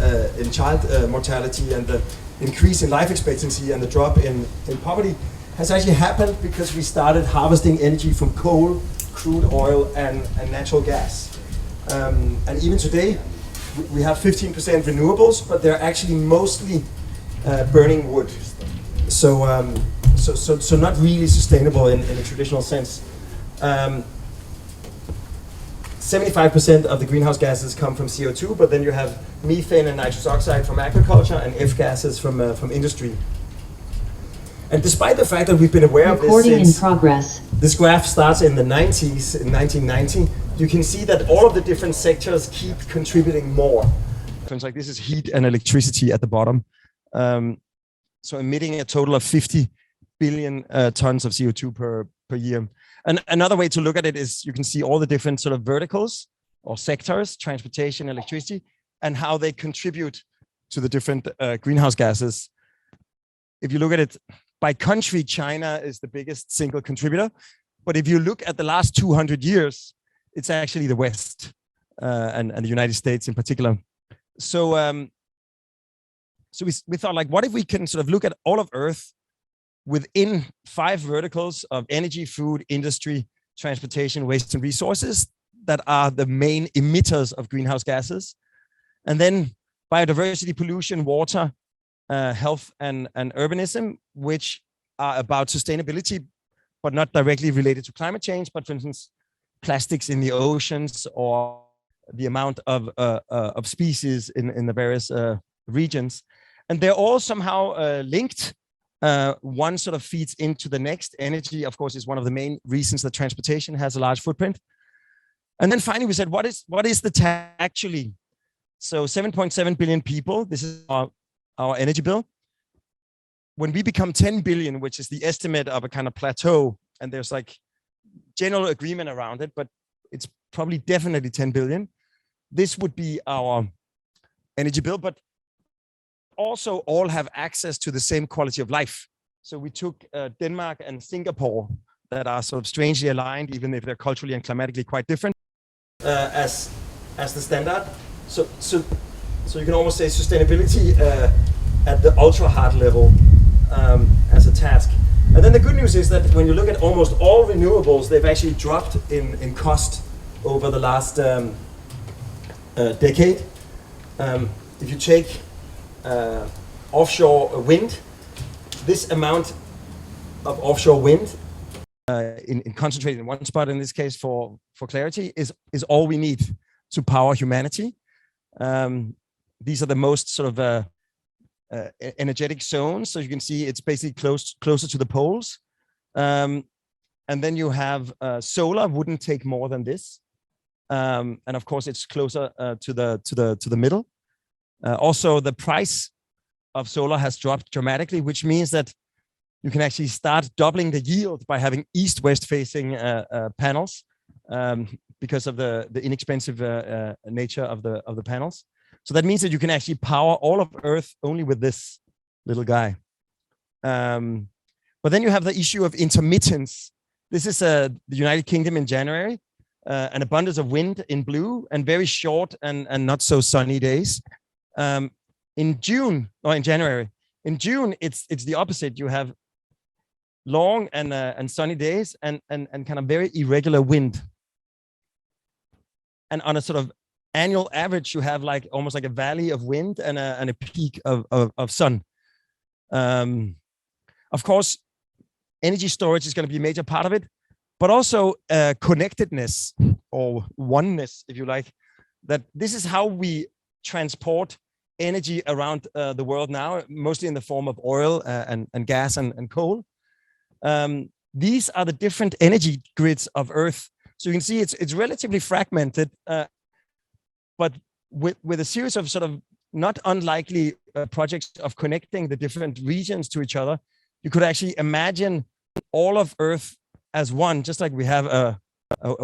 child mortality and the increase in life expectancy and the drop in poverty has actually happened because we started harvesting energy from coal, crude oil, and natural gas. And even today, we have 15% renewables, but they're actually mostly burning wood. So not really sustainable in a traditional sense. 75% of the greenhouse gases come from CO2, but then you have methane and nitrous oxide from agriculture and F gases from industry. And despite the fact that we've been aware of this Recording in since progress. this graph starts in the 90s, in 1990, you can see that all of the different sectors keep contributing more. Things like this is heat and electricity at the bottom. So emitting a total of 50 billion tons of CO2 per year. And another way to look at it is you can see all the different sort of verticals or sectors, transportation, electricity, and how they contribute to the different greenhouse gases. If you look at it by country, China is the biggest single contributor. But if you look at the last 200 years, it's actually the West and the United States in particular. So, so we thought, like, what if we can sort of look at all of Earth within 5 verticals of energy, food, industry, transportation, waste, and resources that are the main emitters of greenhouse gases. And then biodiversity, pollution, water, health, and urbanism, which are about sustainability, but not directly related to climate change, but for instance, plastics in the oceans or the amount of species in the various regions. And they're all somehow linked. One sort of feeds into the next. Energy, of course, is one of the main reasons that transportation has a large footprint. And then finally, we said, what is the tax actually? So 7.7 billion people, this is our energy bill. When we become 10 billion, which is the estimate of a kind of plateau, and there's like general agreement around it, but it's probably definitely 10 billion. This would be our energy bill, but also all have access to the same quality of life. So we took Denmark and Singapore that are sort of strangely aligned, even if they're culturally and climatically quite different, as the standard. So you can almost say sustainability at the ultra hard level as a task. And then the good news is that when you look at almost all renewables, they've actually dropped in cost over the last decade. If you take offshore wind, this amount of offshore wind concentrated in one spot, in this case for clarity, is all we need to power humanity. These are the most sort of energetic zones. So you can see it's basically closer to the poles. And then you have solar wouldn't take more than this. And of course, it's closer to the middle. Also, the price of solar has dropped dramatically, which means that you can actually start doubling the yield by having east-west facing panels because of the inexpensive nature of the panels. So that means that you can actually power all of Earth only with this little guy. But then you have the issue of intermittence. This is the United Kingdom in January, an abundance of wind in blue and very short and not so sunny days. In January, it's the opposite. You have long and sunny days and kind of very irregular wind. And on a sort of annual average, you have like almost like a valley of wind and a peak of sun. Of course, energy storage is going to be a major part of it, but also connectedness or oneness, if you like. That this is how we transport energy around the world now, mostly in the form of oil and gas and coal. These are the different energy grids of Earth. So you can see it's relatively fragmented, but with a series of sort of not unlikely projects of connecting the different regions to each other, you could actually imagine all of Earth as one. Just like we have a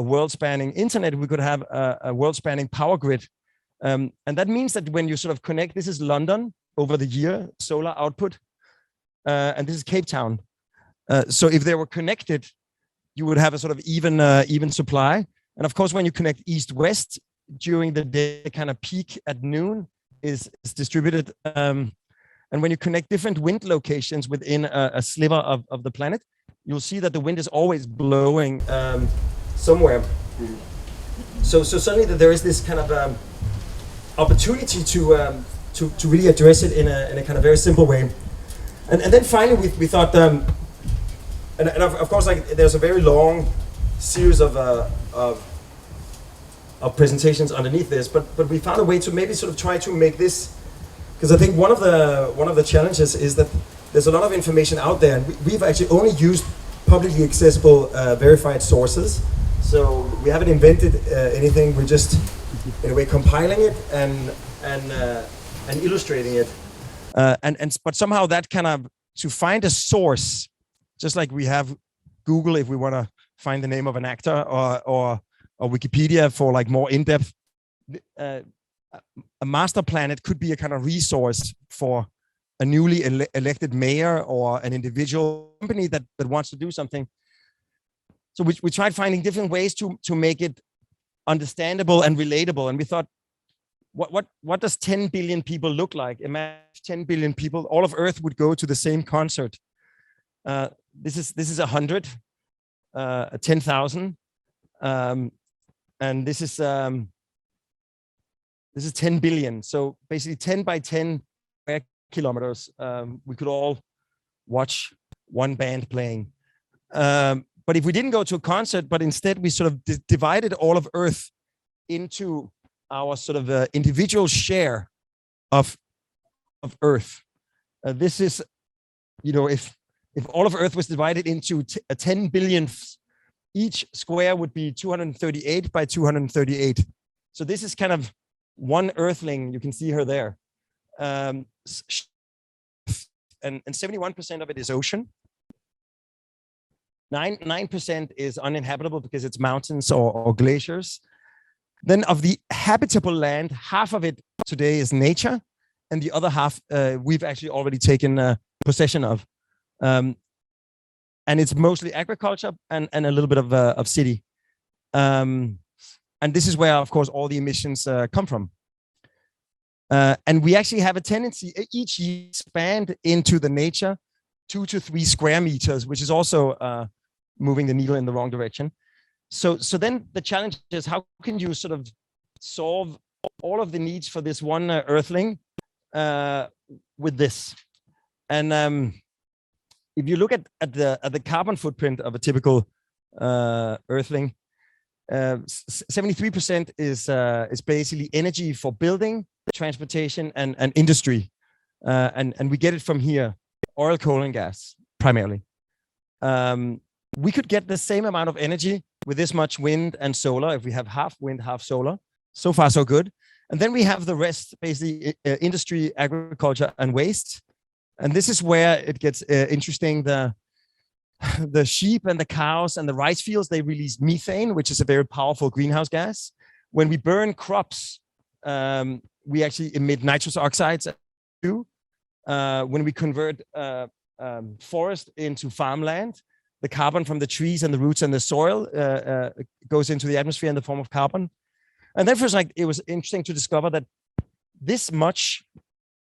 world-spanning internet, we could have a world-spanning power grid. And that means that when you sort of connect, this is London over the year, solar output, and this is Cape Town. So if they were connected, you would have a sort of even supply. And of course, when you connect east-west during the day, the kind of peak at noon is distributed. And when you connect different wind locations within a sliver of the planet, you'll see that the wind is always blowing somewhere. So suddenly there is this kind of opportunity to really address it in a kind of very simple way. And then finally we thought, and of course, like there's a very long series of presentations underneath this, but we found a way to maybe sort of try to make this, because I think one of the challenges is that there's a lot of information out there, and we've actually only used publicly accessible verified sources. So we haven't invented anything. We're just, in a way, compiling it and illustrating it. But somehow that kind of, to find a source, just like we have Google if we want to find the name of an actor, or Wikipedia for like more in-depth, a master planet could be a kind of resource for a newly elected mayor or an individual company that wants to do something. So we tried finding different ways to make it understandable and relatable. And we thought, what does 10 billion people look like? Imagine 10 billion people, all of Earth would go to the same concert. This is 100, 10,000, and this is 10 billion. So basically 10 by 10 square kilometers. We could all watch one band playing. But if we didn't go to a concert, but instead we sort of divided all of Earth into our sort of individual share of Earth. This is, if all of Earth was divided into 10 billionths, each square would be 238 by 238. So this is kind of one Earthling. You can see her there. And 71% of it is ocean. 9% is uninhabitable because it's mountains or glaciers. Then of the habitable land, half of it today is nature, and the other half we've actually already taken possession of. And it's mostly agriculture and a little bit of city. And this is where, of course, all the emissions come from. And we actually have a tendency each year to expand into the nature 2 to 3 square meters, which is also moving the needle in the wrong direction. So then the challenge is, how can you sort of solve all of the needs for this one Earthling with this? And if you look at the carbon footprint of a typical Earthling, 73% is basically energy for building, transportation, and industry, and we get it from here: oil, coal, and gas primarily. We could get the same amount of energy with this much wind and solar if we have half wind, half solar. So far, so good. And then we have the rest, basically industry, agriculture, and waste. And this is where it gets interesting. The sheep and the cows and the rice fields, they release methane, which is a very powerful greenhouse gas. When we burn crops, we actually emit nitrous oxides too. When we convert forest into farmland, the carbon from the trees and the roots and the soil goes into the atmosphere in the form of carbon. And then it was interesting to discover that this much,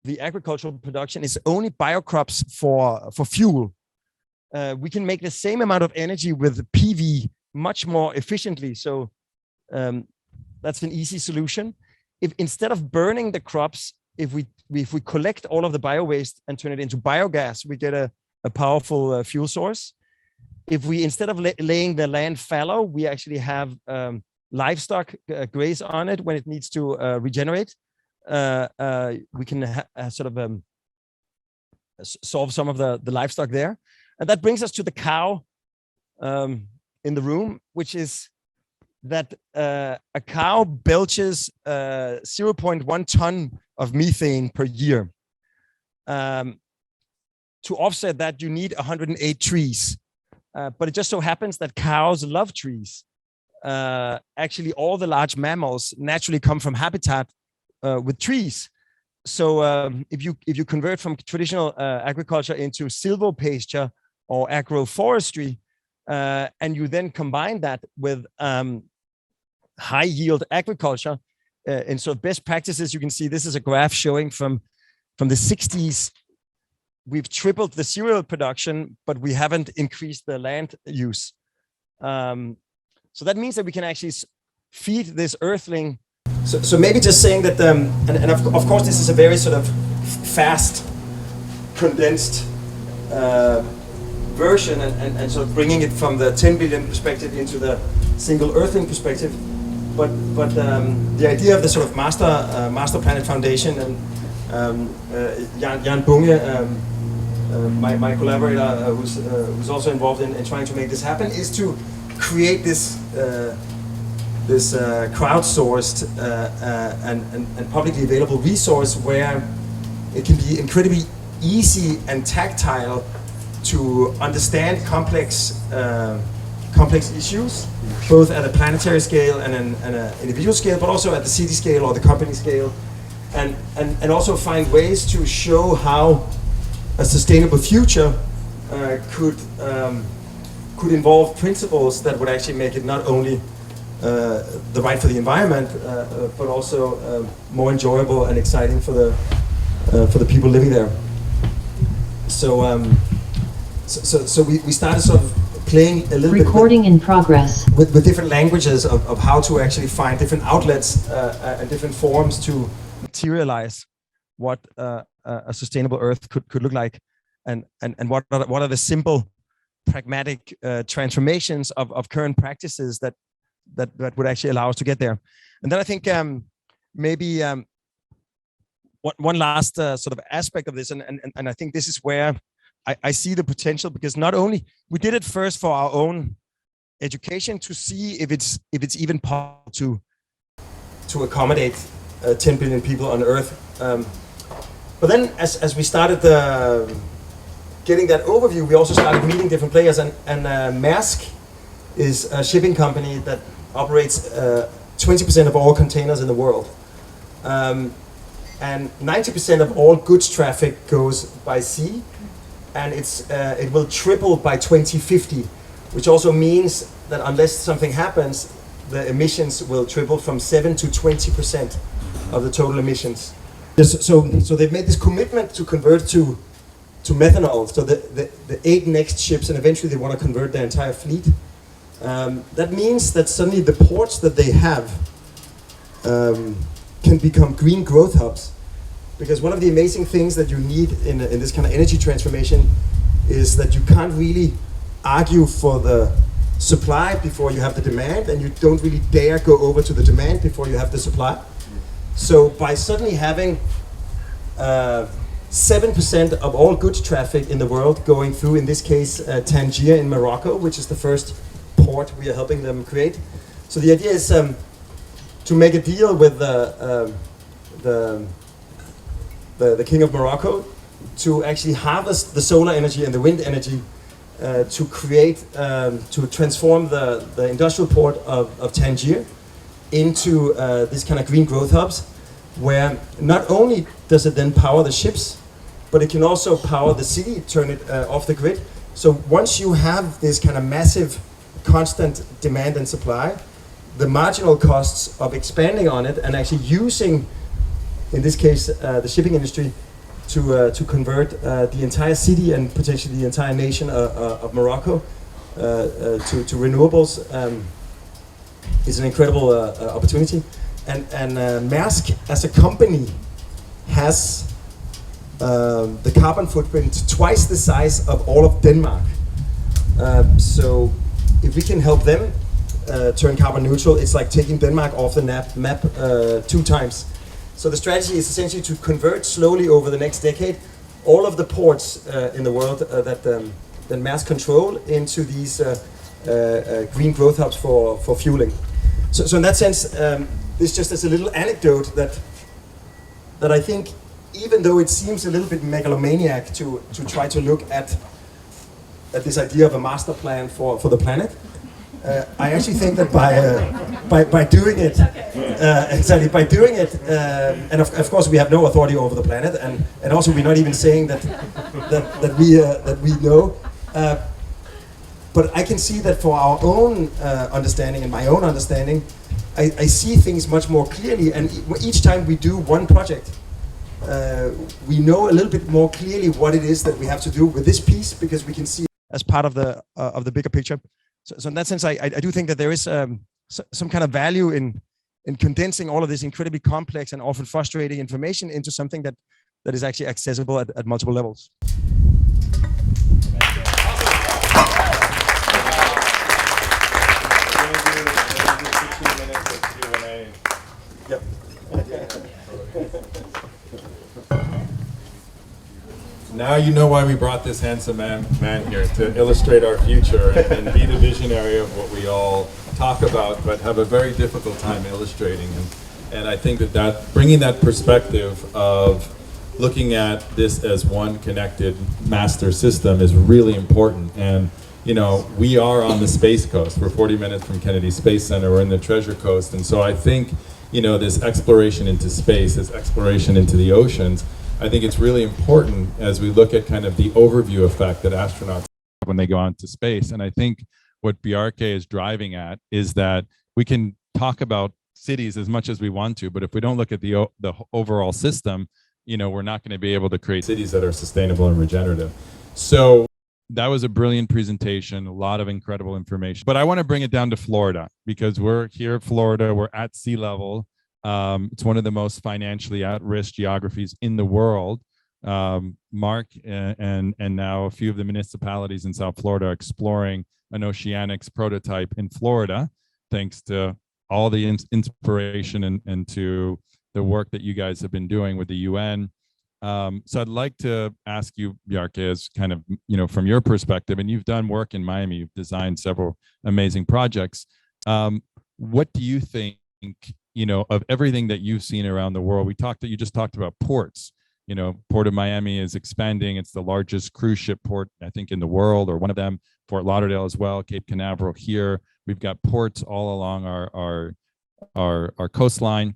the agricultural production, is only biocrops for fuel. We can make the same amount of energy with PV much more efficiently. So that's an easy solution. If instead of burning the crops, if we collect all of the bio waste and turn it into biogas, we get a powerful fuel source. If we, instead of laying the land fallow, we actually have livestock graze on it when it needs to regenerate, we can solve some of the livestock there. And that brings us to the cow in the room, which is that a cow belches 0.1 ton of methane per year. To offset that, you need 108 trees. But it just so happens that cows love trees. Actually, all the large mammals naturally come from habitat with trees. So if you convert from traditional agriculture into silvopasture or agroforestry, and you then combine that with high yield agriculture and sort of best practices, you can see this is a graph showing from the 60s. We've tripled the cereal production, but we haven't increased the land use. So that means that we can actually feed this Earthling. So maybe just saying that, and of course this is a very sort of fast, condensed version, and sort of bringing it from the 10 billion perspective into the single Earthling perspective. But the idea of the sort of Master Planet Foundation and Jan Bunge my collaborator, who's also involved in trying to make this happen, is to create this crowdsourced and publicly available resource where it can be incredibly easy and tactile to understand complex issues, both at a planetary scale and an individual scale, but also at the city scale or the company scale, and also find ways to show how a sustainable future could involve principles that would actually make it not only the right for the environment, but also more enjoyable and exciting for the people living there. So we started sort of playing a little Recording in progress. with different languages of how to actually find different outlets and different forms to materialize what a sustainable Earth could look like, and what are the simple, pragmatic transformations of current practices that would actually allow us to get there. And then I think maybe one last sort of aspect of this, and I think this is where I see the potential, because not only we did it first for our own education to see if it's even possible to accommodate 10 billion people on Earth. But then as we started getting that overview, we also started meeting different players, and Maersk is a shipping company that operates 20% of all containers in the world. And 90% of all goods traffic goes by sea, and it will triple by 2050, which also means that unless something happens, the emissions will triple from 7 to 20% of the total emissions. So they've made this commitment to convert to methanol. So the 8 next ships, and eventually they want to convert their entire fleet. That means that suddenly the ports that they have can become green growth hubs. Because one of the amazing things that you need in this kind of energy transformation is that you can't really argue for the supply before you have the demand, and you don't really dare go over to the demand before you have the supply. So by suddenly having 7% of all goods traffic in the world going through, in this case, Tangier in Morocco, which is the first port we are helping them create. So the idea is to make a deal with the King of Morocco to actually harvest the solar energy and the wind energy to create, to transform the industrial port of Tangier into this kind of green growth hubs, where not only does it then power the ships, but it can also power the city, turn it off the grid. So once you have this kind of massive constant demand and supply, the marginal costs of expanding on it and actually using, in this case, the shipping industry to convert the entire city and potentially the entire nation of Morocco to renewables is an incredible opportunity. And Maersk as a company has the carbon footprint twice the size of all of Denmark. So if we can help them turn carbon neutral, it's like taking Denmark off the map 2 times. So the strategy is essentially to convert slowly over the next decade all of the ports in the world that Maersk control into these green growth hubs for fueling. So in that sense, this just as a little anecdote that I think, even though it seems a little bit megalomaniac to try to look at this idea of a master plan for the planet, I actually think that by doing it, exactly, by doing it, and of course we have no authority over the planet, and also we're not even saying that we know, but I can see that for our own understanding and my own understanding, I see things much more clearly, and each time we do one project, we know a little bit more clearly what it is that we have to do with this piece, because we can see as part of the bigger picture. So in that sense, I do think that there is some kind of value in condensing all of this incredibly complex and often frustrating information into something that is actually accessible at multiple levels. Yep. Now you know why we brought this handsome man here, to illustrate our future and be the visionary of what we all talk about, but have a very difficult time illustrating. And I think that bringing that perspective of looking at this as one connected master system is really important. And you know, we are on the Space Coast. We're 40 minutes from Kennedy Space Center. We're in the Treasure Coast. And so I think, you know, this exploration into space, this exploration into the oceans, I think it's really important as we look at kind of the overview effect that astronauts have when they go out to space. And I think what Bjarke is driving at is that we can talk about cities as much as we want to, but if we don't look at the overall system, you know, we're not going to be able to create cities that are sustainable and regenerative. So that was a brilliant presentation, a lot of incredible information. But I want to bring it down to Florida because we're here in Florida, we're at sea level. It's one of the most financially at-risk geographies in the world. Mark and now a few of the municipalities in South Florida are exploring an oceanics prototype in Florida, thanks to all the inspiration and to the work that you guys have been doing with the UN. So I'd like to ask you, Bjarke, as kind of, you know, from your perspective, and you've done work in Miami, you've designed several amazing projects. What do you think, you know, of everything that you've seen around the world? You just talked about ports. You know, Port of Miami is expanding. It's the largest cruise ship port, I think, in the world, or one of them. Fort Lauderdale as well, Cape Canaveral here. We've got ports all along our coastline.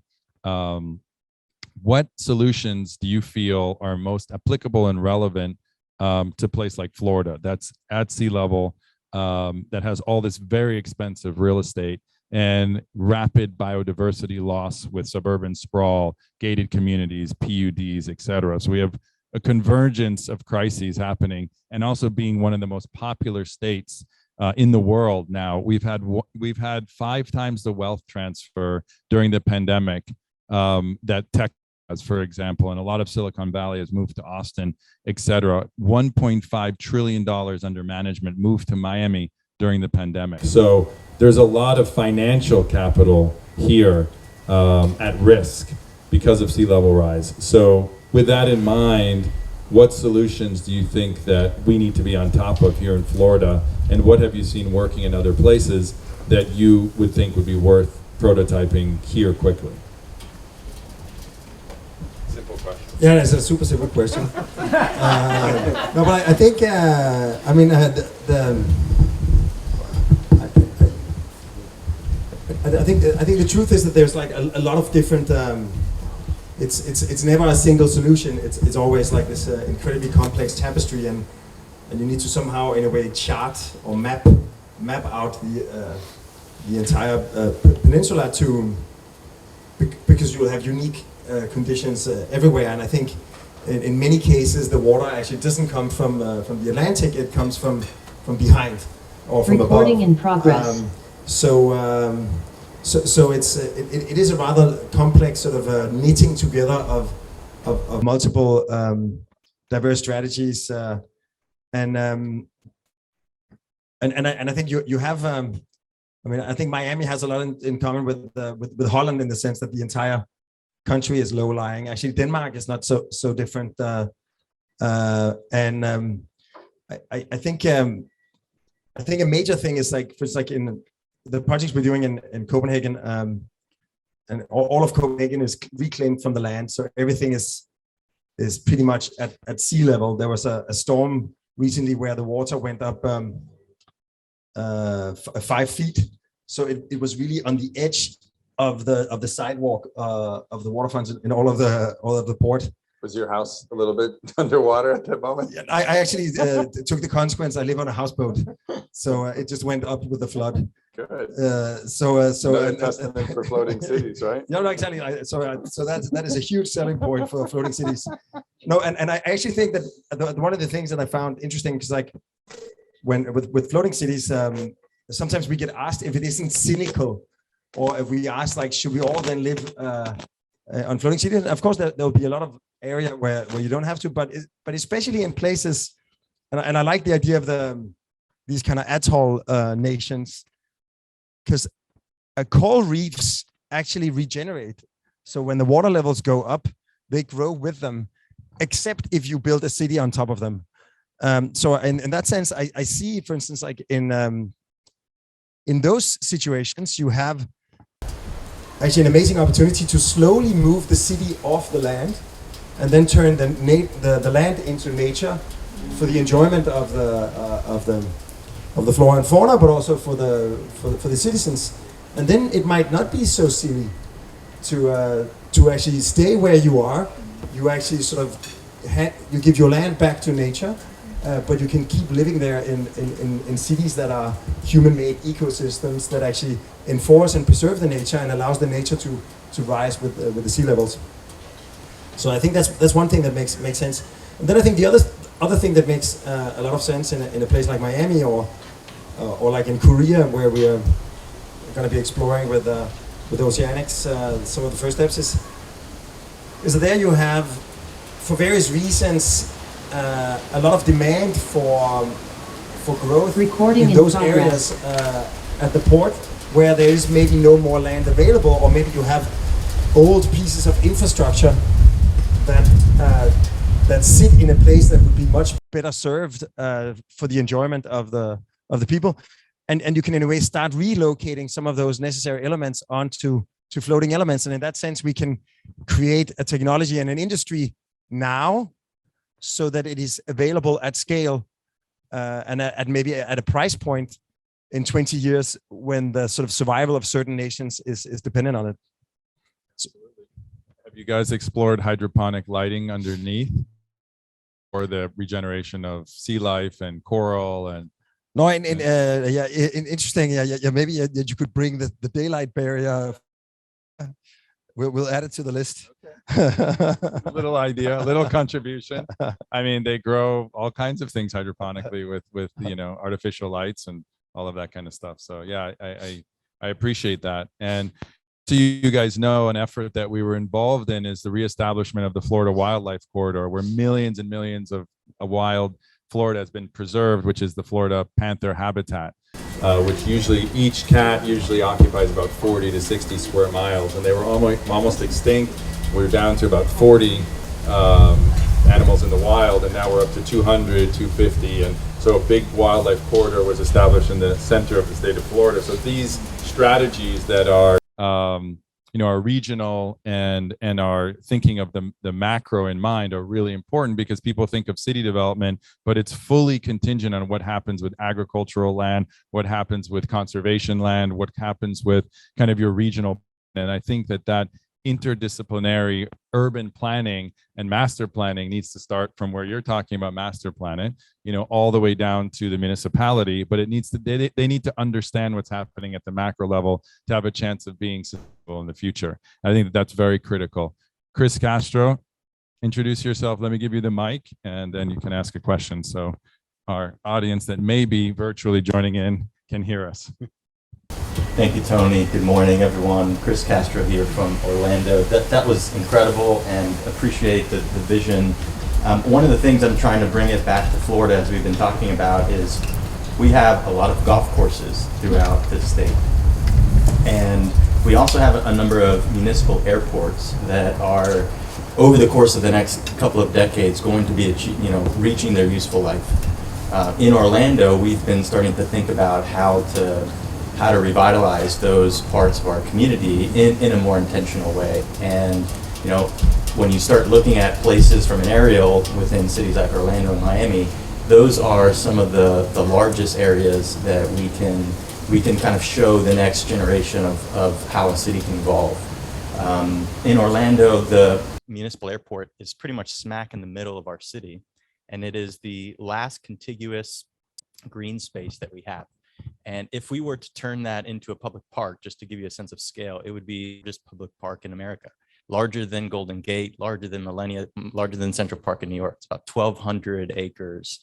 What solutions do you feel are most applicable and relevant to a place like Florida that's at sea level, that has all this very expensive real estate and rapid biodiversity loss with suburban sprawl, gated communities, PUDs, et cetera? So we have a convergence of crises happening, and also being one of the most popular states in the world now. We've had 5 times the wealth transfer during the pandemic that tech, as for example, and a lot of Silicon Valley has moved to Austin, et cetera. $1.5 trillion under management moved to Miami during the pandemic. So there's a lot of financial capital here at risk because of sea level rise. So with that in mind, what solutions do you think that we need to be on top of here in Florida? And what have you seen working in other places that you would think would be worth prototyping here quickly? Yeah, it's a super simple question. No, but I think, I mean, I think the truth is that there's like a lot of different. It's never a single solution. It's always like this incredibly complex tapestry, and you need to somehow, in a way, chart or map out the entire peninsula because you will have unique conditions everywhere. And I think in many cases the water actually doesn't come from the Atlantic; it comes from behind or from above. Recording in progress. So it is a rather complex sort of knitting together of multiple diverse strategies, and I think you have. I mean, I think Miami has a lot in common with Holland in the sense that the entire country is low lying. Actually, Denmark is not so different, and I think a major thing is like, for like in the projects we're doing in Copenhagen, and all of Copenhagen is reclaimed from the land, so everything is pretty much at sea level. There was a storm recently where the water went up 5 feet, so it was really on the edge of the sidewalk of the waterfronts in all of the port. Was your house a little bit underwater at that moment? Yeah, I actually took the consequence. I live on a houseboat, so it just went up with the flood. Good. Another testament for floating cities, right? No, exactly. So that is a huge selling point for floating cities. No, and I actually think that one of the things that I found interesting is like when with floating cities, sometimes we get asked if it isn't cynical, or if we ask like, should we all then live on floating cities? Of course, there will be a lot of area where you don't have to, but especially in places, and I like the idea of these kind of atoll nations, because coral reefs actually regenerate. So when the water levels go up, they grow with them. except if you build a city on top of them. So in that sense, I see, for instance, like in those situations, you have actually an amazing opportunity to slowly move the city off the land and then turn the land into nature for the enjoyment of the flora and fauna, but also for the citizens. And then it might not be so silly to actually stay where you are. You actually sort of you give your land back to nature, but you can keep living there in cities that are human-made ecosystems that actually enforce and preserve the nature and allows the nature to rise with the sea levels. So I think that's one thing that makes sense. And then I think the other thing that makes a lot of sense in a place like Miami or like in Korea, where we are going to be exploring with oceanics, some of the first steps is that there you have, for various reasons, a lot of demand for growth in those areas at the port where there is maybe no more land available, or maybe you have old pieces of infrastructure that sit in a place that would be much better served for the enjoyment of the people, and you can in a way start relocating some of those necessary elements onto floating elements, and in that sense we can create a technology and an industry now so that it is available at scale and at maybe at a price point in 20 years when the sort of survival of certain nations is dependent on it. Have you guys explored hydroponic lighting underneath, or the regeneration of sea life and coral? And no, interesting. Yeah. Maybe you could bring the daylight barrier. We'll add it to the list. Okay. A little idea, a little contribution. I mean, they grow all kinds of things hydroponically with artificial lights and all of that kind of stuff. So yeah, I appreciate that. And so you guys know, an effort that we were involved in is the reestablishment of the Florida Wildlife Corridor, where millions and millions of wild Florida has been preserved, which is the Florida panther habitat, which each cat occupies about 40 to 60 square miles, and they were almost extinct. We're down to about 40 animals in the wild, and now we're up to 200, 250, and so a big wildlife corridor was established in the center of the state of Florida. So these strategies that are are regional and are thinking of the macro in mind are really important, because people think of city development, but it's fully contingent on what happens with agricultural land, what happens with conservation land, what happens with kind of your regional. And I think that interdisciplinary urban planning and master planning needs to start from where you're talking about master planning, all the way down to the municipality, but they need to understand what's happening at the macro level to have a chance of being successful in the future. I think that's very critical. Chris Castro, introduce yourself. Let me give you the mic, and then you can ask a question so our audience that may be virtually joining in can hear us. Thank you, Tony. Good morning, everyone. Chris Castro here from Orlando. That was incredible, and appreciate the vision. One of the things I'm trying to bring it back to Florida, as we've been talking about, is we have a lot of golf courses throughout the state. And we also have a number of municipal airports that are, over the course of the next couple of decades, going to be reaching their useful life. In Orlando, we've been starting to think about how to revitalize those parts of our community in a more intentional way. And when you start looking at places from an aerial within cities like Orlando and Miami, those are some of the largest areas that we can kind of show the next generation of how a city can evolve. In Orlando, the municipal airport is pretty much smack in the middle of our city, and it is the last contiguous green space that we have. And if we were to turn that into a public park, just to give you a sense of scale, it would be just public park in America, larger than Golden Gate, larger than Millennia, larger than Central Park in New York. It's about 1,200 acres.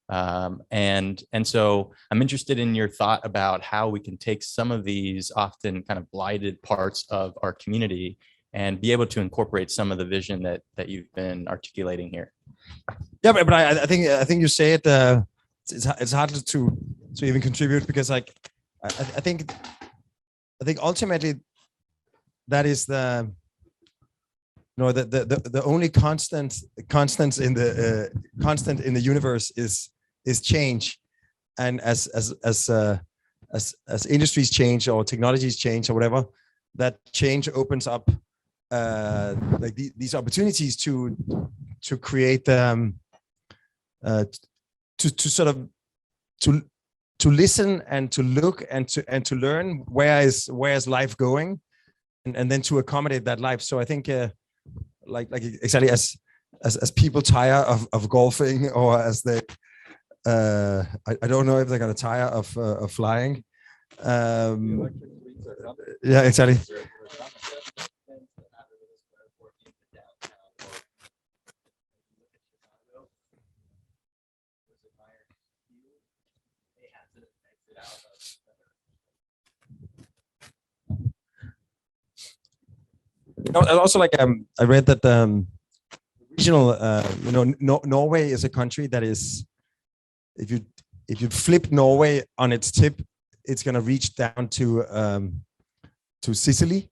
And so I'm interested in your thought about how we can take some of these often kind of blighted parts of our community and be able to incorporate some of the vision that you've been articulating here. Yeah, but I think you say it. It's hard to even contribute, because I think ultimately that is the know, the only constant in the universe is change, and as industries change or technologies change or whatever, that change opens up like these opportunities to create to sort of to listen and to look and to learn where is life going, and then to accommodate that life. So I think like exactly as people tire of golfing, or as they I don't know if they're gonna tire of flying. Yeah, exactly. Also, like I read that regional, Norway is a country that is, if you flip Norway on its tip, it's going to reach down to Sicily,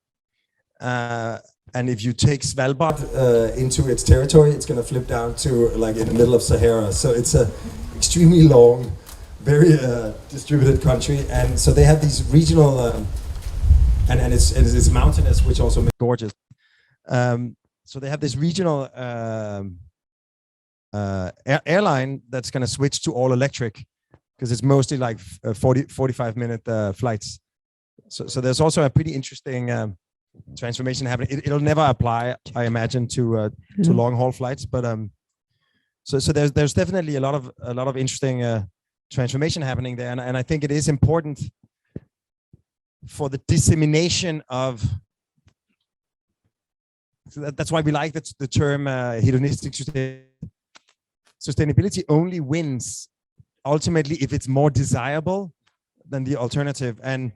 and if you take Svalbard into its territory, it's going to flip down to like in the middle of Sahara. So it's a extremely long, very distributed country, and so they have these regional. And it's mountainous, which also makes it gorgeous. So they have this regional airline that's going to switch to all electric, because it's mostly like 45-minute flights. So there's also a pretty interesting transformation happening. It'll never apply, I imagine, to long haul flights, but so there's definitely a lot of interesting transformation happening there, and I think it is important for the dissemination of, so that's why we like the term hedonistic sustainability only wins ultimately if it's more desirable than the alternative. And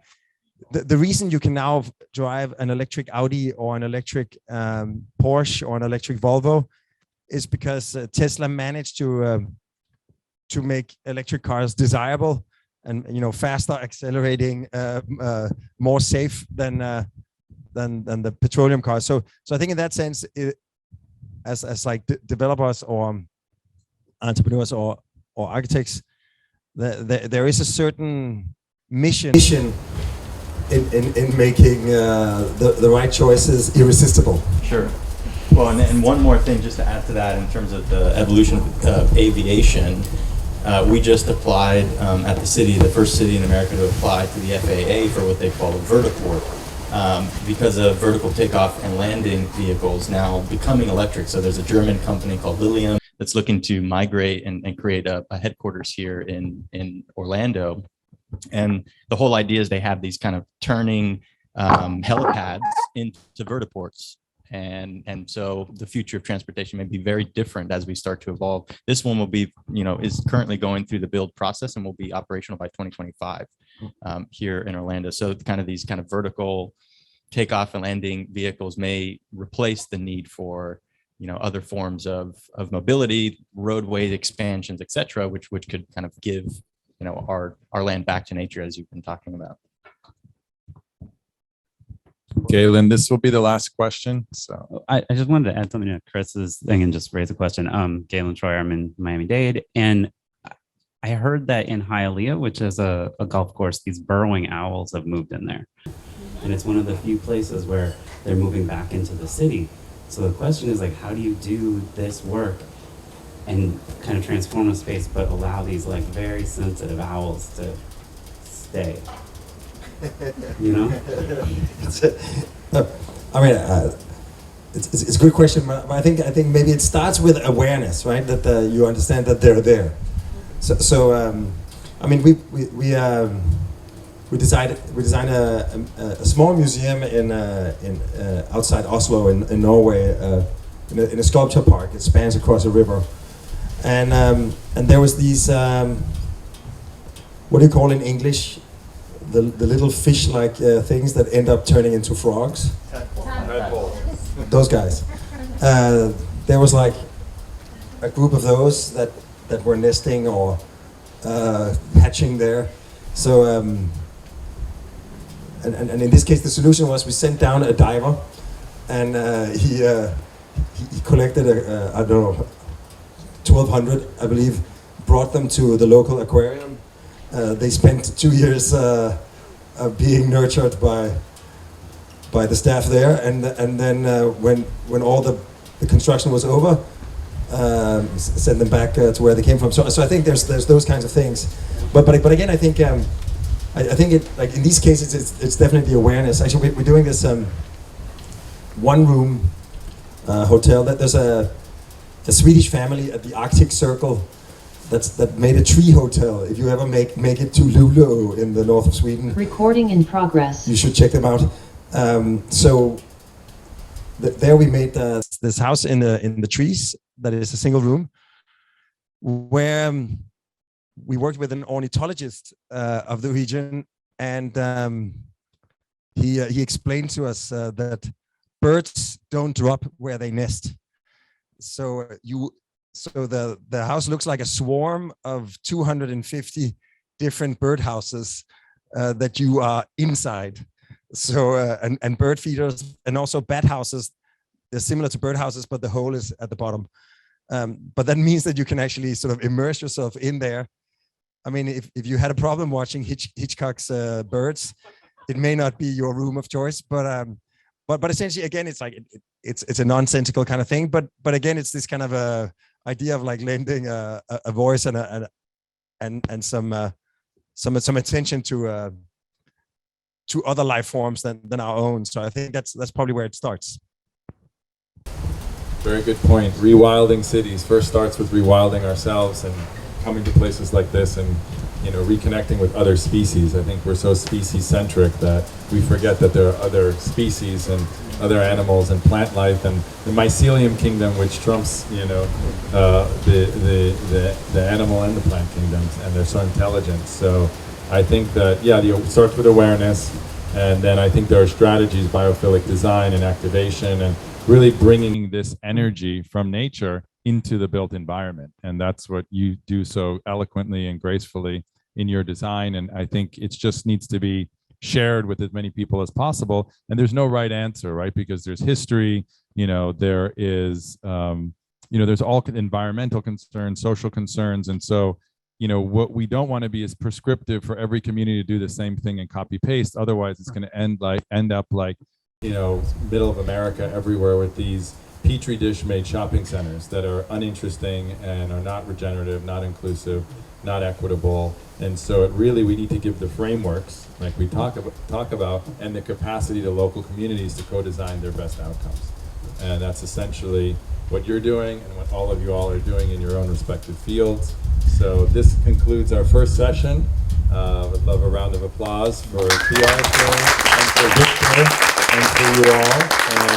the reason you can now drive an electric Audi or an electric Porsche or an electric Volvo is because Tesla managed to make electric cars desirable, and faster, accelerating, more safe than the petroleum cars. So I think in that sense, as like developers or entrepreneurs or architects, there is a certain mission in making the right choices irresistible. Sure. Well, and one more thing just to add to that in terms of the evolution of aviation. We just applied at the city, the first city in America to apply to the FAA for what they call a vertiport, because of vertical takeoff and landing vehicles now becoming electric. So there's a German company called Lilium that's looking to migrate and create a headquarters here in Orlando. And the whole idea is they have these kind of turning helipads into vertiports. And so the future of transportation may be very different as we start to evolve. This one will be, is currently going through the build process and will be operational by 2025 here in Orlando. So these vertical takeoff and landing vehicles may replace the need for, other forms of mobility, roadway expansions, et cetera, which could kind of give, our land back to nature, as you've been talking about. Galen, this will be the last question. So I just wanted to add something to Chris's thing and just raise a question. Galen Troy, I'm in Miami-Dade, and I heard that in Hialeah, which is a golf course, these burrowing owls have moved in there. And it's one of the few places where they're moving back into the city. So the question is, like, how do you do this work and kind of transform a space, but allow these like very sensitive owls to stay? It's a good question, but I think maybe it starts with awareness, right? That you understand that they're there. So we designed a small museum in outside Oslo in Norway, in a sculpture park. It spans across a river, and there was these what do you call in English? The little fish-like things that end up turning into frogs. Tadpoles. Those guys. There was like a group of those that were nesting or hatching there. So, and in this case, the solution was we sent down a diver, and he collected, I don't know, 1,200, I believe, brought them to the local aquarium. They spent 2 years being nurtured by the staff there, and then when all the construction was over, send them back to where they came from. So I think there's those kinds of things, but again, I think I think it, like in these cases it's definitely awareness. Actually, we're doing this one room hotel. That there's a Swedish family at the Arctic Circle that made a tree hotel. If you ever make it to Luleå in the north of Sweden, Recording in progress. you should check them out. There we made this house in the trees that is a single room, where we worked with an ornithologist of the region, and he explained to us that birds don't drop where they nest. So the house looks like a swarm of 250 different birdhouses that you are inside. So and bird feeders, and also bat houses. They're similar to birdhouses, but the hole is at the bottom. But that means that you can actually sort of immerse yourself in there. I mean, if you had a problem watching Hitchcock's Birds, it may not be your room of choice. But essentially, again, it's like it's a nonsensical kind of thing. But again, it's this kind of a idea of like lending a voice and some attention to other life forms than our own. So I think that's probably where it starts. Very good point. Rewilding cities first starts with rewilding ourselves and coming to places like this and, you know, reconnecting with other species. I think we're so species centric that we forget that there are other species and other animals and plant life and the mycelium kingdom, which trumps, you know, the animal and the plant kingdoms, and they're so intelligent. So I think that, yeah, it starts with awareness, and then I think there are strategies, biophilic design and activation, and really bringing this energy from nature into the built environment. And that's what you do so eloquently and gracefully in your design. And I think it just needs to be shared with as many people as possible. And there's no right answer, right? Because there's history, you know, there is, you know, there's all environmental concerns, social concerns. And so, you know, what we don't want to be is prescriptive for every community to do the same thing and copy paste. Otherwise, it's going to end up like, you know, middle of America everywhere with these petri dish made shopping centers that are uninteresting and are not regenerative, not inclusive, not equitable. And so it really, we need to give the frameworks like we talk about and the capacity to local communities to co-design their best outcomes. And that's essentially what you're doing and what all of you all are doing in your own respective fields. So this concludes our first session. Would love a round of applause for PR and for Victor and for you all.